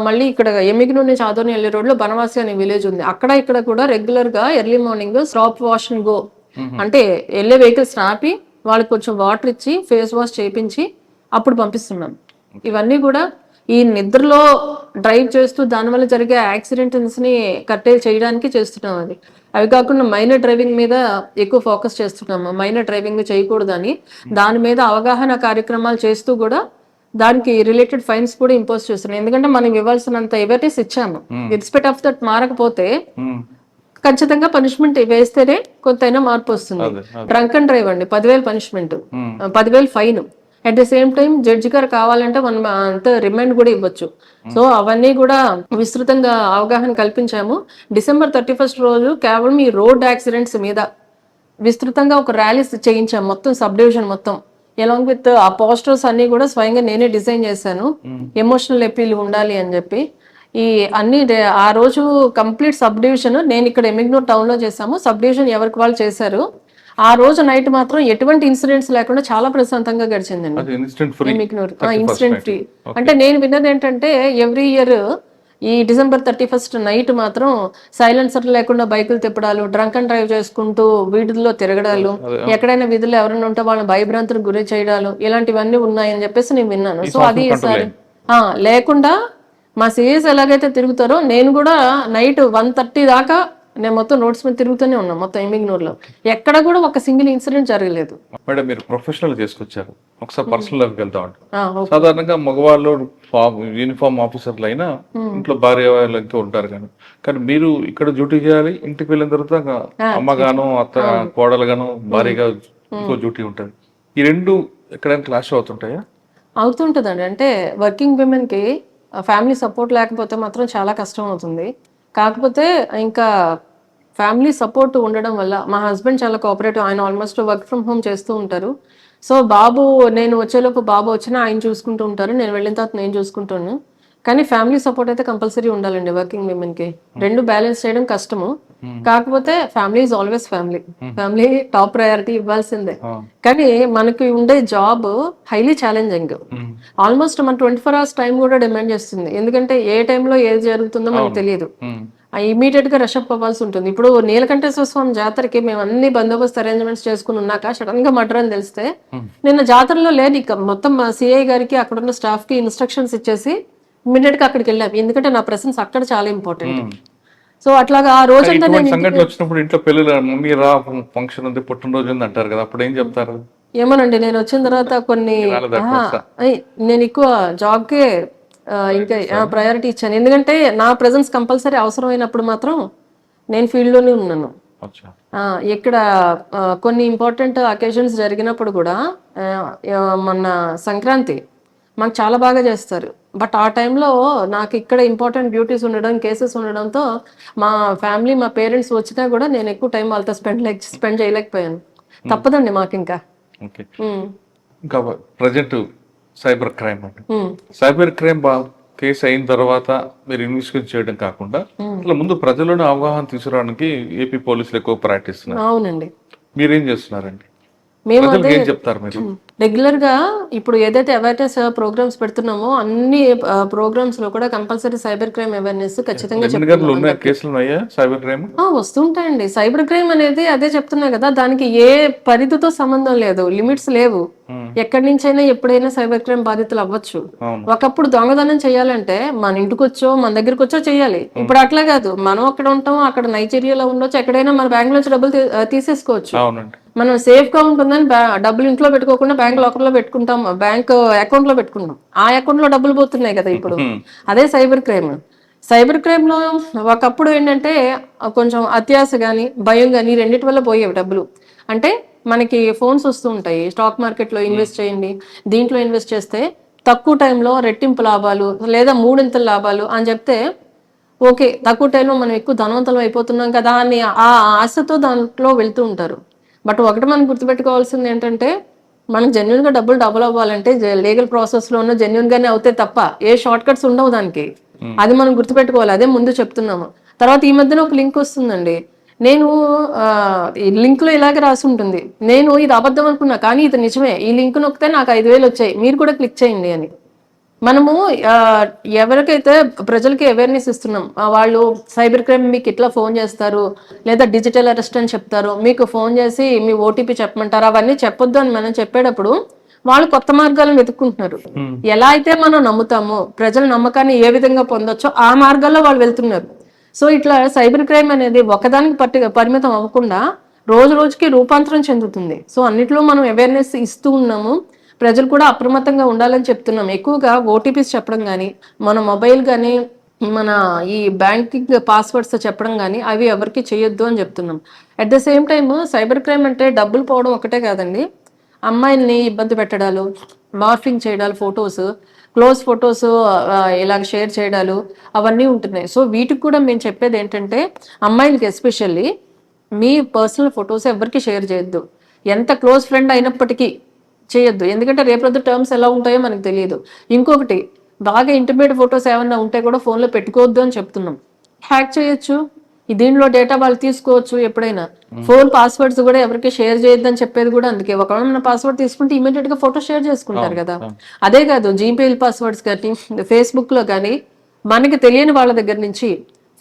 మళ్ళీ ఇక్కడ ఎమ్మిగనూరు నుంచి ఆదోని వెళ్ళే రోడ్ లో బనవాసి అనే విలేజ్ ఉంది. అక్కడ ఇక్కడ కూడా రెగ్యులర్ గా early morning stop wash and go అంటే వెళ్ళే వెహికల్స్ ఆపి వాళ్ళకి కొంచెం వాటర్ ఇచ్చి ఫేస్ వాష్ చేయించి అప్పుడు పంపిస్తున్నాం. ఇవన్నీ కూడా ఈ నిద్రలో డ్రైవ్ చేస్తూ దానివల్ల జరిగే యాక్సిడెంట్స్ ని కట్టేల్ చేయడానికి చేస్తున్నాం. అవి కాకుండా మైనర్ డ్రైవింగ్ మీద ఎక్కువ ఫోకస్ చేస్తున్నాము. మైనర్ డ్రైవింగ్ చేయకూడదని దాని మీద అవగాహన కార్యక్రమాలు చేస్తూ కూడా దానికి రిలేటెడ్ ఫైన్స్ కూడా ఇంపోజ్ చేస్తున్నాం. ఎందుకంటే మనం ఇవ్వాల్సినంత అవేర్నెస్ ఇచ్చాము. ఇన్స్పెక్ట్ ఆఫ్ దట్ మారకపోతే ఖచ్చితంగా పనిష్మెంట్ వేస్తేనే కొంతైనా మార్పు వస్తుంది. డ్రంక్ అండ్ డ్రైవ్ అండి 10,000 punishment, 10,000 fine. At the same time judge గారు కావాలంటే మనం అంత రిమైండ్ కూడా ఇవ్వచ్చు. సో అవన్నీ కూడా విస్తృతంగా అవగాహన కల్పించాము. December 31 రోజు కేవలం ఈ రోడ్ యాక్సిడెంట్స్ మీద విస్తృతంగా ఒక ర్యాలీస్ చేయించాము మొత్తం సబ్ డివిజన్ మొత్తం. ఎలాంగ్ విత్ ఆ పోస్టర్స్ అన్ని కూడా స్వయంగా నేనే డిజైన్ చేశాను. ఎమోషనల్ అపీల్ ఉండాలి అని చెప్పి ఈ అన్ని ఆ రోజు కంప్లీట్ సబ్ డివిజన్ నేను ఇక్కడ ఎమ్మిగనూరు టౌన్ లో చేశాము. సబ్ డివిజన్ ఎవరికి వాళ్ళు చేశారు. ఆ రోజు నైట్ మాత్రం ఎటువంటి ఇన్సిడెంట్స్ లేకుండా చాలా ప్రశాంతంగా గడిచిందండి ఇన్సిడెంట్ ఫ్రీ. అంటే నేను విన్నది ఏంటంటే ఎవ్రీ ఇయర్ ఈ December 31 నైట్ మాత్రం సైలెన్సర్ లేకుండా బైకులు తిప్పడాలు, డ్రంక్ అండ్ డ్రైవ్ చేసుకుంటూ వీధుల్లో తిరగడాలు, ఎక్కడైనా వీధుల్లో ఎవరైనా ఉంటే వాళ్ళని భయభ్రాంతులకు గురి చేయడాలు, ఇలాంటివన్నీ ఉన్నాయని చెప్పేసి నేను విన్నాను. సో అది లేకుండా మా సిఎస్ ఎలాగైతే తిరుగుతారో నేను కూడా నైట్ 1:30 దాకా నేను మొత్తం రోడ్స్ మీద తిరుగుతూనే ఉన్నాం మొత్తం ఎమ్మిగనూరులో. ఎక్కడ కూడా ఒక సింగిల్ ఇన్సిడెంట్ జరగలేదు. మేడం మీరు ప్రొఫెషనల్ చేసుకొచ్చారు, ఒకసారి పర్సనల్ లైఫ్ వెళ్తా ఉంటారు. సాధారణంగా మగవాళ్ళు యూనిఫామ్ ఆఫీసర్లు అయినా ఇంట్లో భార్య వాళ్ళకి ఉంటారు కానీ మీరు ఇక్కడ డ్యూటీ చేయాలి. ఇంటికి వెళ్ళిన తర్వాత అమ్మగాను అత్త కోడలుగాను భార్యగా ఇంకో డ్యూటీ ఉంటుంది. ఈ రెండు ఎక్కడైనా క్లాష్ అవుతుంటాయా? అవుతుంటదండి. అంటే వర్కింగ్ విమెన్ కి ఫ్యామిలీ సపోర్ట్ లేకపోతే మాత్రం చాలా కష్టం అవుతుంది. కాకపోతే ఇంకా ఫ్యామిలీ సపోర్ట్ ఉండడం వల్ల మా హస్బెండ్ చాలా కోఆపరేటివ్. ఆయన ఆల్మోస్ట్ వర్క్ ఫ్రమ్ హోమ్ చేస్తూ ఉంటారు. సో బాబు నేను వచ్చేలోపు బాబు వచ్చినా ఆయన చూసుకుంటూ ఉంటారు, నేను వెళ్ళిన తర్వాత నేను చూసుకుంటాను. కానీ ఫ్యామిలీ సపోర్ట్ అయితే కంపల్సరీ ఉండాలండి వర్కింగ్ విమెన్ కి. రెండు బ్యాలెన్స్ చేయడం కష్టము. కాకపోతే family is always family top priority ఇవ్వాల్సిందే. కానీ మనకి ఉండే జాబ్ హైలీ ఛాలెంజింగ్. ఆల్మోస్ట్ మన 24 hours టైం కూడా డిమాండ్ చేస్తుంది. ఎందుకంటే ఏ టైంలో ఏది జరుగుతుందో మనకు తెలియదు. ఇమీడియట్ గా రషప్ అవ్వాల్సి ఉంటుంది. ఇప్పుడు నీలకంఠేశ్వర స్వామి జాతరకి మేము అన్ని బందోబస్తు అరేంజ్మెంట్స్ చేసుకుని ఉన్నాక సడన్ గా మర్డర్ అని తెలిస్తే నిన్న జాతరలో లేని ఇక మొత్తం సిఐ గారికి అక్కడ ఉన్న స్టాఫ్ కి ఇన్స్ట్రక్షన్స్ ఇచ్చేసి ఇమీడియట్ గా అక్కడికి వెళ్ళాం. ఎందుకంటే నా ప్రెసెన్స్ అక్కడ చాలా ఇంపార్టెంట్. సో అట్లాగా ఆ రోజంతా ఇటువంటి నేను సంఘటన వచ్చినప్పుడు ఇంట్లో పెళ్ళిళ్ళు మమ్మీ రా ఫంక్షన్ ఉంది పుట్టినరోజు ఉంది అంటారు కదా, అప్పుడు ఏం చెప్తారు? ఏమోనండి, నేను వచ్చిన తర్వాత కొన్ని రాలేదా కొత్త? నేను ఎక్కువ జాబ్కే ఇంకా ప్రయారిటీ ఇచ్చాను. ఎందుకంటే నా ప్రెసెన్స్ కంపల్సరీ అవసరమైనప్పుడు మాత్రం నేను ఫీల్డ్ లోనే ఉన్నాను. అచ్చా. ఇక్కడ కొన్ని ఇంపార్టెంట్ అకేషన్స్ జరిగినప్పుడు కూడా మొన్న సంక్రాంతి మాకు చాలా బాగా చేస్తారు. బట్ ఆ టైంలో నాకు ఇక్కడ ఇంపార్టెంట్ డ్యూటీస్ ఉండడం, కేసెస్ ఉండడంతో మా ఫ్యామిలీ మా పేరెంట్స్ వచ్చినా కూడా నేను ఎక్కువ టైం వాళ్ళతో స్పెండ్ చేయలేకపోయాను. తప్పదండి మాకు ఇంకా. ఓకే. ఇంకా ప్రజెంట్ సైబర్ క్రైమ్ అండి. సైబర్ క్రైమ్ కేసు అయిన తర్వాత మీరు ఇన్వెస్టిగేట్ చేయడం కాకుండా అసలు ముందు ప్రజలను అవగాహన తీసుకురావడానికి ఏపీ పోలీసులు ఎక్కువ ప్రయత్నిస్తున్నారు. అవునండి. మీరేం చేస్తున్నారండి? మేము ప్రజలకు ఏం చెప్తారు మీరు? రెగ్యులర్ గా ఇప్పుడు ఏదైతే అవేర్నెస్ ప్రోగ్రామ్స్ పెడుతున్నామో అన్ని ప్రోగ్రామ్స్ లో కూడా కంపల్సరీ సైబర్ క్రైమ్ అవేర్నెస్ ఖచ్చితంగా ఉన్నాయి కేసులు ఉన్నాయా సైబర్ క్రైమ్? వస్తుంటాయండి. సైబర్ క్రైమ్ అనేది అదే చెప్తున్నా కదా, దానికి ఏ పరిధితో సంబంధం లేదు, లిమిట్స్ లేవు. ఎక్కడి నుంచైనా ఎప్పుడైనా సైబర్ క్రైమ్ బాధితులు అవ్వచ్చు. ఒకప్పుడు దొంగదనం చేయాలంటే మన ఇంటికి వచ్చో మన దగ్గరికి వచ్చో చేయాలి. ఇప్పుడు అట్లా కాదు, మనం అక్కడ ఉంటాం, అక్కడ నైజీరియాలో ఉండొచ్చు, ఎక్కడైనా మన బ్యాంక్ నుంచి డబ్బులు తీసేసుకోవచ్చు. మనం సేఫ్ గా ఉంటుందని డబ్బులు ఇంట్లో పెట్టుకోకుండా బ్యాంక్ లాకర్ లో పెట్టుకుంటాం, బ్యాంక్ అకౌంట్ లో పెట్టుకుంటాం. ఆ అకౌంట్ లో డబ్బులు పోతున్నాయి కదా ఇప్పుడు. అదే సైబర్ క్రైమ్. సైబర్ క్రైమ్ లో ఒకప్పుడు ఏంటంటే కొంచెం అత్యాశ గాని భయం గాని రెండింటి వల్ల పోయేవి డబ్బులు. అంటే మనకి ఫోన్స్ వస్తూ ఉంటాయి, స్టాక్ మార్కెట్ లో ఇన్వెస్ట్ చేయండి, దీంట్లో ఇన్వెస్ట్ చేస్తే తక్కువ టైంలో రెట్టింపు లాభాలు లేదా మూడింతల లాభాలు అని చెప్తే ఓకే, తక్కువ టైంలో మనం ఎక్కువ ధనవంతులం అయిపోతున్నాం కదా అని ఆ ఆశతో దాంట్లో వెళ్తూ ఉంటారు. బట్ ఒకటి మనం గుర్తుపెట్టుకోవాల్సింది ఏంటంటే మనకు జెన్యున్ గా డబ్బులు డబుల్ అవ్వాలంటే లీగల్ ప్రాసెస్ లోనూ జెన్యున్ గానే అవుతాయి తప్ప ఏ షార్ట్ కట్స్ ఉండవు దానికి. అది మనం గుర్తుపెట్టుకోవాలి. అదే ముందు చెప్తున్నాము. తర్వాత ఈ మధ్యన ఒక లింక్ వస్తుందండి. నేను ఈ లింక్ లో ఇలాగే రాసి ఉంటుంది, నేను ఇది అబద్ధం అనుకున్నా కానీ ఇది నిజమే, ఈ లింక్ నొక్కితే నాకు 5,000 వచ్చాయి, మీరు కూడా క్లిక్ చేయండి అని. మనము ఎవరికైతే ప్రజలకి అవేర్నెస్ ఇస్తున్నాం, వాళ్ళు సైబర్ క్రైమ్ మీకు ఇట్లా ఫోన్ చేస్తారు లేదా డిజిటల్ అరెస్ట్ అని చెప్తారు, మీకు ఫోన్ చేసి మీ ఓటీపీ చెప్పమంటారు, అవన్నీ చెప్పొద్దు అని మనం చెప్పేటప్పుడు వాళ్ళు కొత్త మార్గాలను వెతుక్కుంటున్నారు. ఎలా అయితే మనం నమ్ముతామో, ప్రజల నమ్మకాన్ని ఏ విధంగా పొందొచ్చో ఆ మార్గాల్లో వాళ్ళు వెళ్తున్నారు. సో ఇట్లా సైబర్ క్రైమ్ అనేది ఒకదానికి పరిమితం అవ్వకుండా రోజు రోజుకి రూపాంతరం చెందుతుంది. సో అన్నిట్లో మనం అవేర్నెస్ ఇస్తూ ఉన్నాము, ప్రజలు కూడా అప్రమత్తంగా ఉండాలని చెప్తున్నాం. ఎక్కువగా ఓటీపీస్ చెప్పడం కానీ, మన మొబైల్ కానీ, మన ఈ బ్యాంకింగ్ పాస్వర్డ్స్ చెప్పడం కానీ అవి ఎవరికి చేయొద్దు అని చెప్తున్నాం. At the same time cyber crime అంటే డబ్బులు పోవడం ఒకటే కాదండి, అమ్మాయిల్ని ఇబ్బంది పెట్టడాలు, మార్ఫింగ్ చేయడాలు, ఫొటోస్, క్లోజ్ ఫొటోస్ ఇలాగ షేర్ చేయడాలు అవన్నీ ఉంటున్నాయి. సో వీటికి కూడా మేము చెప్పేది ఏంటంటే అమ్మాయిలకి ఎస్పెషల్లీ మీ పర్సనల్ ఫొటోస్ ఎవరికి షేర్ చేయొద్దు. ఎంత క్లోజ్ ఫ్రెండ్ అయినప్పటికీ చేయొద్దు. ఎందుకంటే రేపొద్దు టర్మ్స్ ఎలా ఉంటాయో మనకు తెలియదు. ఇంకొకటి, బాగా ఇంటిమేట్ ఫొటోస్ ఏమన్నా ఉంటే కూడా ఫోన్లో పెట్టుకోవద్దు అని చెప్తున్నాం. హ్యాక్ చేయొచ్చు, దీనిలో డేటా వాళ్ళు తీసుకోవచ్చు. ఎప్పుడైనా ఫోన్ పాస్వర్డ్స్ కూడా ఎవరికి షేర్ చేయొద్దని చెప్పేది కూడా అందుకే. ఒకవేళ మన పాస్వర్డ్ తీసుకుంటే ఇమీడియట్ గా ఫోటో షేర్ చేసుకుంటారు కదా. అదే కాదు, జీమెయిల్ పాస్వర్డ్స్ కానీ, ఫేస్బుక్ లో కానీ మనకి తెలియని వాళ్ళ దగ్గర నుంచి,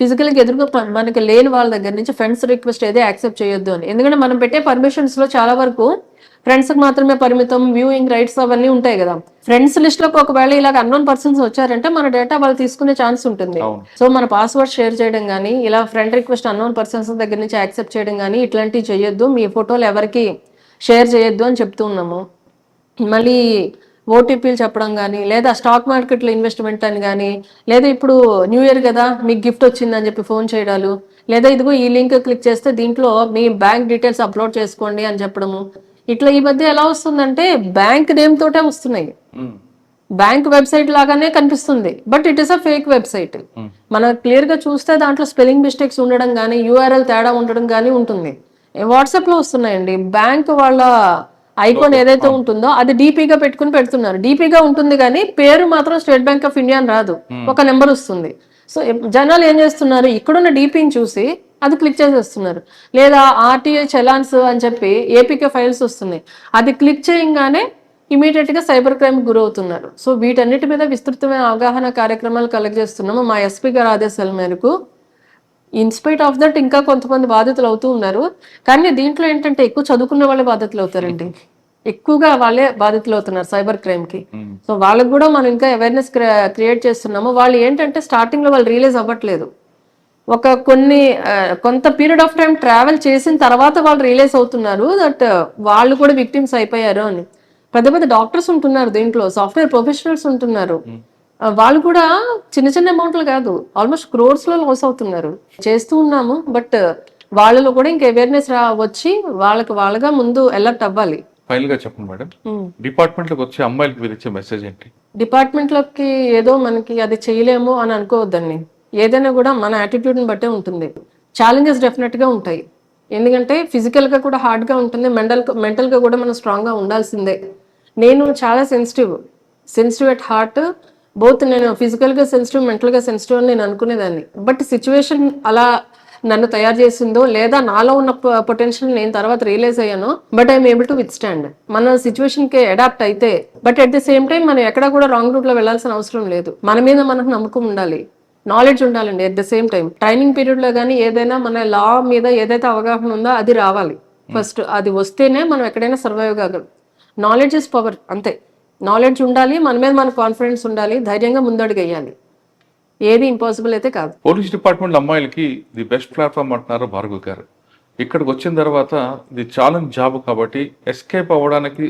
ఫిజికల్ గా ఎదురుగా మనకి లేని వాళ్ళ దగ్గర నుంచి ఫ్రెండ్స్ రిక్వెస్ట్ ఏదే యాక్సెప్ట్ చేయొద్దు అని. ఎందుకంటే మనం పెట్టే పర్మిషన్స్ లో చాలా వరకు ఫ్రెండ్స్ కి మాత్రమే పరిమితం, వ్యూయింగ్ రైట్స్ అవన్నీ ఉంటాయి కదా. ఫ్రెండ్స్ లిస్ట్ లోకి ఒకవేళ ఇలాగ అన్నోన్ పర్సన్స్ వచ్చారంటే మన డేటా వాళ్ళు తీసుకునే ఛాన్స్ ఉంటుంది. సో మన పాస్వర్డ్ షేర్ చేయడం కానీ, ఇలా ఫ్రెండ్ రిక్వెస్ట్ అన్నోన్ పర్సన్స్ దగ్గర నుంచి యాక్సెప్ట్ చేయడం కానీ ఇట్లాంటివి చేయొద్దు. మీ ఫోటోలు ఎవరికి షేర్ చేయొద్దు అని చెప్తూ ఉన్నాము. మళ్ళీ ఓటీపీలు చెప్పడం కానీ, లేదా స్టాక్ మార్కెట్లో ఇన్వెస్ట్మెంట్ అని కానీ, లేదా ఇప్పుడు న్యూ ఇయర్ కదా మీకు గిఫ్ట్ వచ్చిందని చెప్పి ఫోన్ చేయడాలు, లేదా ఇదిగో ఈ లింక్ క్లిక్ చేస్తే దీంట్లో మీ బ్యాంక్ డీటెయిల్స్ అప్లోడ్ చేసుకోండి అని చెప్పడము. ఇట్లా ఈ మధ్య ఎలా వస్తుందంటే బ్యాంక్ నేమ్ తోటే వస్తున్నాయి, బ్యాంక్ వెబ్సైట్ లాగానే కనిపిస్తుంది, but it is a fake website. మనం క్లియర్ గా చూస్తే దాంట్లో స్పెల్లింగ్ మిస్టేక్స్ ఉండడం కానీ, యూఆర్ఎల్ తేడా ఉండడం కానీ ఉంటుంది. వాట్సాప్ లో వస్తున్నాయండి, బ్యాంక్ వాళ్ళ ఐకాన్ ఏదైతే ఉంటుందో అది డీపీగా పెట్టుకుని పెడుతున్నారు. డీపీగా ఉంటుంది కానీ పేరు మాత్రం స్టేట్ బ్యాంక్ ఆఫ్ ఇండియా అని రాదు, ఒక నెంబర్ వస్తుంది. సో జనాలు ఏం చేస్తున్నారు, ఇక్కడున్న డీపీని చూసి అది క్లిక్ చేసేస్తున్నారు. లేదా ఆర్టీఐ చలాన్స్ అని చెప్పి ఏపీకే ఫైల్స్ వస్తున్నాయి, అది క్లిక్ చేయగానే ఇమీడియట్ గా సైబర్ క్రైమ్ గురవుతున్నారు. సో వీటన్నిటి మీద విస్తృతమైన అవగాహన కార్యక్రమాలు కలెక్ట్ చేస్తున్నాము. మా ఎస్పీ గారి ఆదేశాల మేరకు ఇన్స్పైట్ ఆఫ్ దట్ ఇంకా కొంతమంది బాధితులు అవుతూ ఉన్నారు. కానీ దీంట్లో ఏంటంటే ఎక్కువ చదువుకున్న వాళ్ళే బాధితులు అవుతారండి, ఎక్కువగా వాళ్ళే బాధితులు అవుతున్నారు సైబర్ క్రైమ్ కి. సో వాళ్ళకి కూడా మనం ఇంకా అవేర్నెస్ క్రియేట్ చేస్తున్నాము. వాళ్ళు ఏంటంటే స్టార్టింగ్ లో వాళ్ళు రియలైజ్ అవ్వట్లేదు. ఒక కొంత పీరియడ్ ఆఫ్ టైం ట్రావెల్ చేసిన తర్వాత వాళ్ళు రియలైజ్ అవుతున్నారు దట్ వాళ్ళు కూడా విక్టిమ్స్ అయిపోయారు అని. పెద్ద పెద్ద డాక్టర్స్ ఉంటున్నారు దీంట్లో, సాఫ్ట్వేర్ ప్రొఫెషనల్స్ ఉంటున్నారు. వాళ్ళు కూడా చిన్న చిన్న అమౌంట్లు కాదు, ఆల్మోస్ట్ క్రోర్స్ లో లాస్ అవుతున్నారు. చేస్తూ ఉన్నాము, బట్ వాళ్ళలో కూడా ఇంకా అవేర్నెస్ వచ్చి వాళ్ళగా ముందు అలర్ట్ అవ్వాలి. ఫైనల్ గా చెప్పండి మేడం, డిపార్ట్మెంట్ లోకి వచ్చే అమ్మాయిలకు మీరు ఇచ్చే మెసేజ్ ఏంటి? డిపార్ట్మెంట్ లోకి ఏదో మనకి అది చేయలేము అని అనుకోవద్దండి. ఏదైనా కూడా మన యాటిట్యూడ్ని బట్టే ఉంటుంది. ఛాలెంజెస్ డెఫినెట్ గా ఉంటాయి, ఎందుకంటే ఫిజికల్ గా కూడా హార్డ్ గా ఉంటుంది, మెంటల్ గా కూడా మనం స్ట్రాంగ్ గా ఉండాల్సిందే. నేను చాలా సెన్సిటివ్ ఎట్ హార్ట్, బోత్ నేను ఫిజికల్ గా సెన్సిటివ్, మెంటల్ గా సెన్సిటివ్ అని నేను అనుకునేదాన్ని. బట్ సిచ్యువేషన్ అలా నన్ను తయారు చేసిందో, లేదా నాలో ఉన్న పొటెన్షియల్ నేను తర్వాత రియలైజ్ అయ్యాను. But I'm able to with stand. మన సిచ్యువేషన్ కి అడాప్ట్ అయితే, but at the same time మనం ఎక్కడ కూడా రాంగ్ రూట్ లో వెళ్లాల్సిన అవసరం లేదు. మన మీద మనకు నమ్మకం ఉండాలి, నాలెడ్జ్ ఉండాలండి. At the same time training period లో కానీ ఏదైనా మన లా మీద ఏదైతే అవగాహన ఉందో అది రావాలి ఫస్ట్. అది వస్తేనే మనం ఎక్కడైనా సర్వైవ్ కాగలం. నాలెడ్జ్ ఇస్ పవర్, అంతే. నాలెడ్జ్ ఉండాలి, మన మీద మన కాన్ఫిడెన్స్ ఉండాలి, ధైర్యంగా ముందడుగు వేయాలి. ఏది ఇంపాసిబుల్ అయితే కాదు. పోలీస్ డిపార్ట్మెంట్ అమ్మాయిలకి ది బెస్ట్ ప్లాట్ఫామ్ అంటున్నారు భార్గవ్ గారు. ఇక్కడికి వచ్చిన తర్వాత ఇది ఛాలెంజ్ జాబ్ కాబట్టి ఎస్కేప్ అవ్వడానికి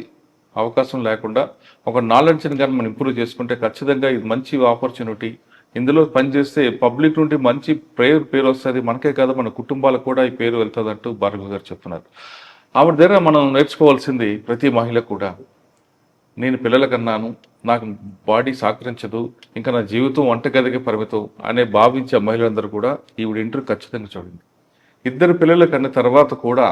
అవకాశం లేకుండా ఒక నాలెడ్జ్ని కానీ మనం ఇంప్రూవ్ చేసుకుంటే ఖచ్చితంగా ఇది మంచి ఆపర్చునిటీ. ఇందులో పనిచేస్తే పబ్లిక్ నుండి మంచి పేరు వస్తుంది, మనకే కాదు మన కుటుంబాలకు కూడా ఈ పేరు వెళ్తుంది అంటూ భార్గవ్ గారు చెప్తున్నారు. ఆవిడ దగ్గర మనం నేర్చుకోవాల్సింది ప్రతి మహిళ కూడా, నేను పిల్లల కన్నాను, నాకు బాడీ సహకరించదు, ఇంకా నా జీవితం వంటగదికి పరిమితం అనే భావించే మహిళలందరూ కూడా ఈవిడ ఇంటర్వ్యూ ఖచ్చితంగా చూడండి. 2 పిల్లల కన్న తర్వాత కూడా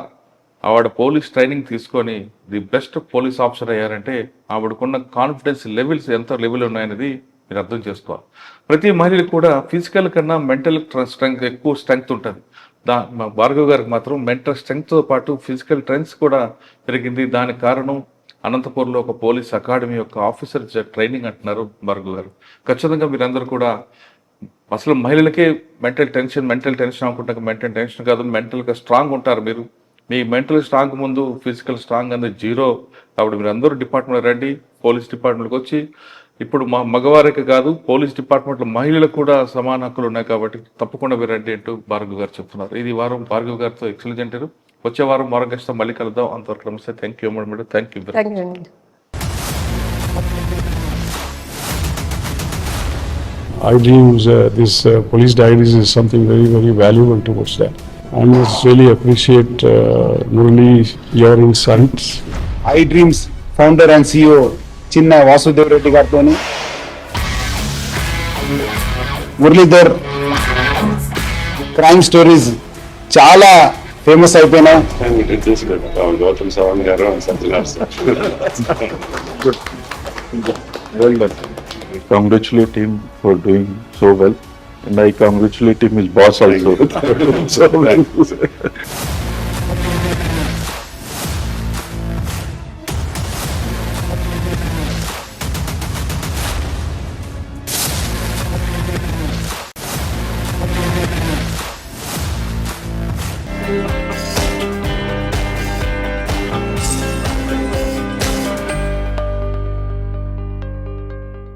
ఆవిడ పోలీస్ ట్రైనింగ్ తీసుకొని ది బెస్ట్ పోలీస్ ఆఫీసర్ అయ్యారంటే ఆవిడకున్న కాన్ఫిడెన్స్ లెవెల్స్ ఎంత లెవెల్ ఉన్నాయనేది మీరు అర్థం చేసుకోవాలి. ప్రతి మహిళకు కూడా ఫిజికల్ కన్నా మెంటల్ స్ట్రెంగ్త్ ఎక్కువ స్ట్రెంగ్త్ ఉంటుంది. భార్గవ్ గారికి మాత్రం మెంటల్ స్ట్రెంగ్త్తో పాటు ఫిజికల్ స్ట్రెంగ్త్ కూడా పెరిగింది. దానికి కారణం అనంతపూర్లో ఒక పోలీస్ అకాడమీ యొక్క ఆఫీసర్ ట్రైనింగ్ అంటున్నారు భార్గవ్ గారు. ఖచ్చితంగా మీరందరూ కూడా అసలు మహిళలకే మెంటల్ టెన్షన్ అనుకుంటాక మెంటల్ టెన్షన్ కాదు, మెంటల్గా స్ట్రాంగ్ ఉంటారు మీరు. మీ మెంటల్ స్ట్రాంగ్ ముందు ఫిజికల్ స్ట్రాంగ్ అనేది జీరో. కాబట్టి మీరు అందరూ డిపార్ట్మెంట్ రండి, పోలీస్ డిపార్ట్మెంట్కి వచ్చి. ఇప్పుడు మగవారికి కాదు, పోలీస్ డిపార్ట్మెంట్లో మహిళలకు కూడా సమాన హక్కులు ఉన్నాయి కాబట్టి తప్పకుండా మీరు రండి అంటూ భార్గవ్ గారు చెప్తున్నారు. ఇది వారం భార్గవ్ గారితో ఎక్సలెంట్ ఇంటర్వ్యూ. వచ్చే వారం మరో గెస్ట్తో మళ్ళీ కలుద్దాం. అంతవరకు నమస్తే. Thank you madam. Thank you. iDreams, this police diaries is something very, very valuable towards that. I must really appreciate Murali, your insights. iDreams founder and CEO చిన్న వాసుదేవ్ రెడ్డి గారితో మురళీధర్ క్రైమ్ స్టోరీస్ చాలా ఫేమస్ అయిపోయినాయి. Gautam Savan garu and Satyanar sir. Well done. I congratulate him for doing so well, and I congratulate him his boss also. Thank you.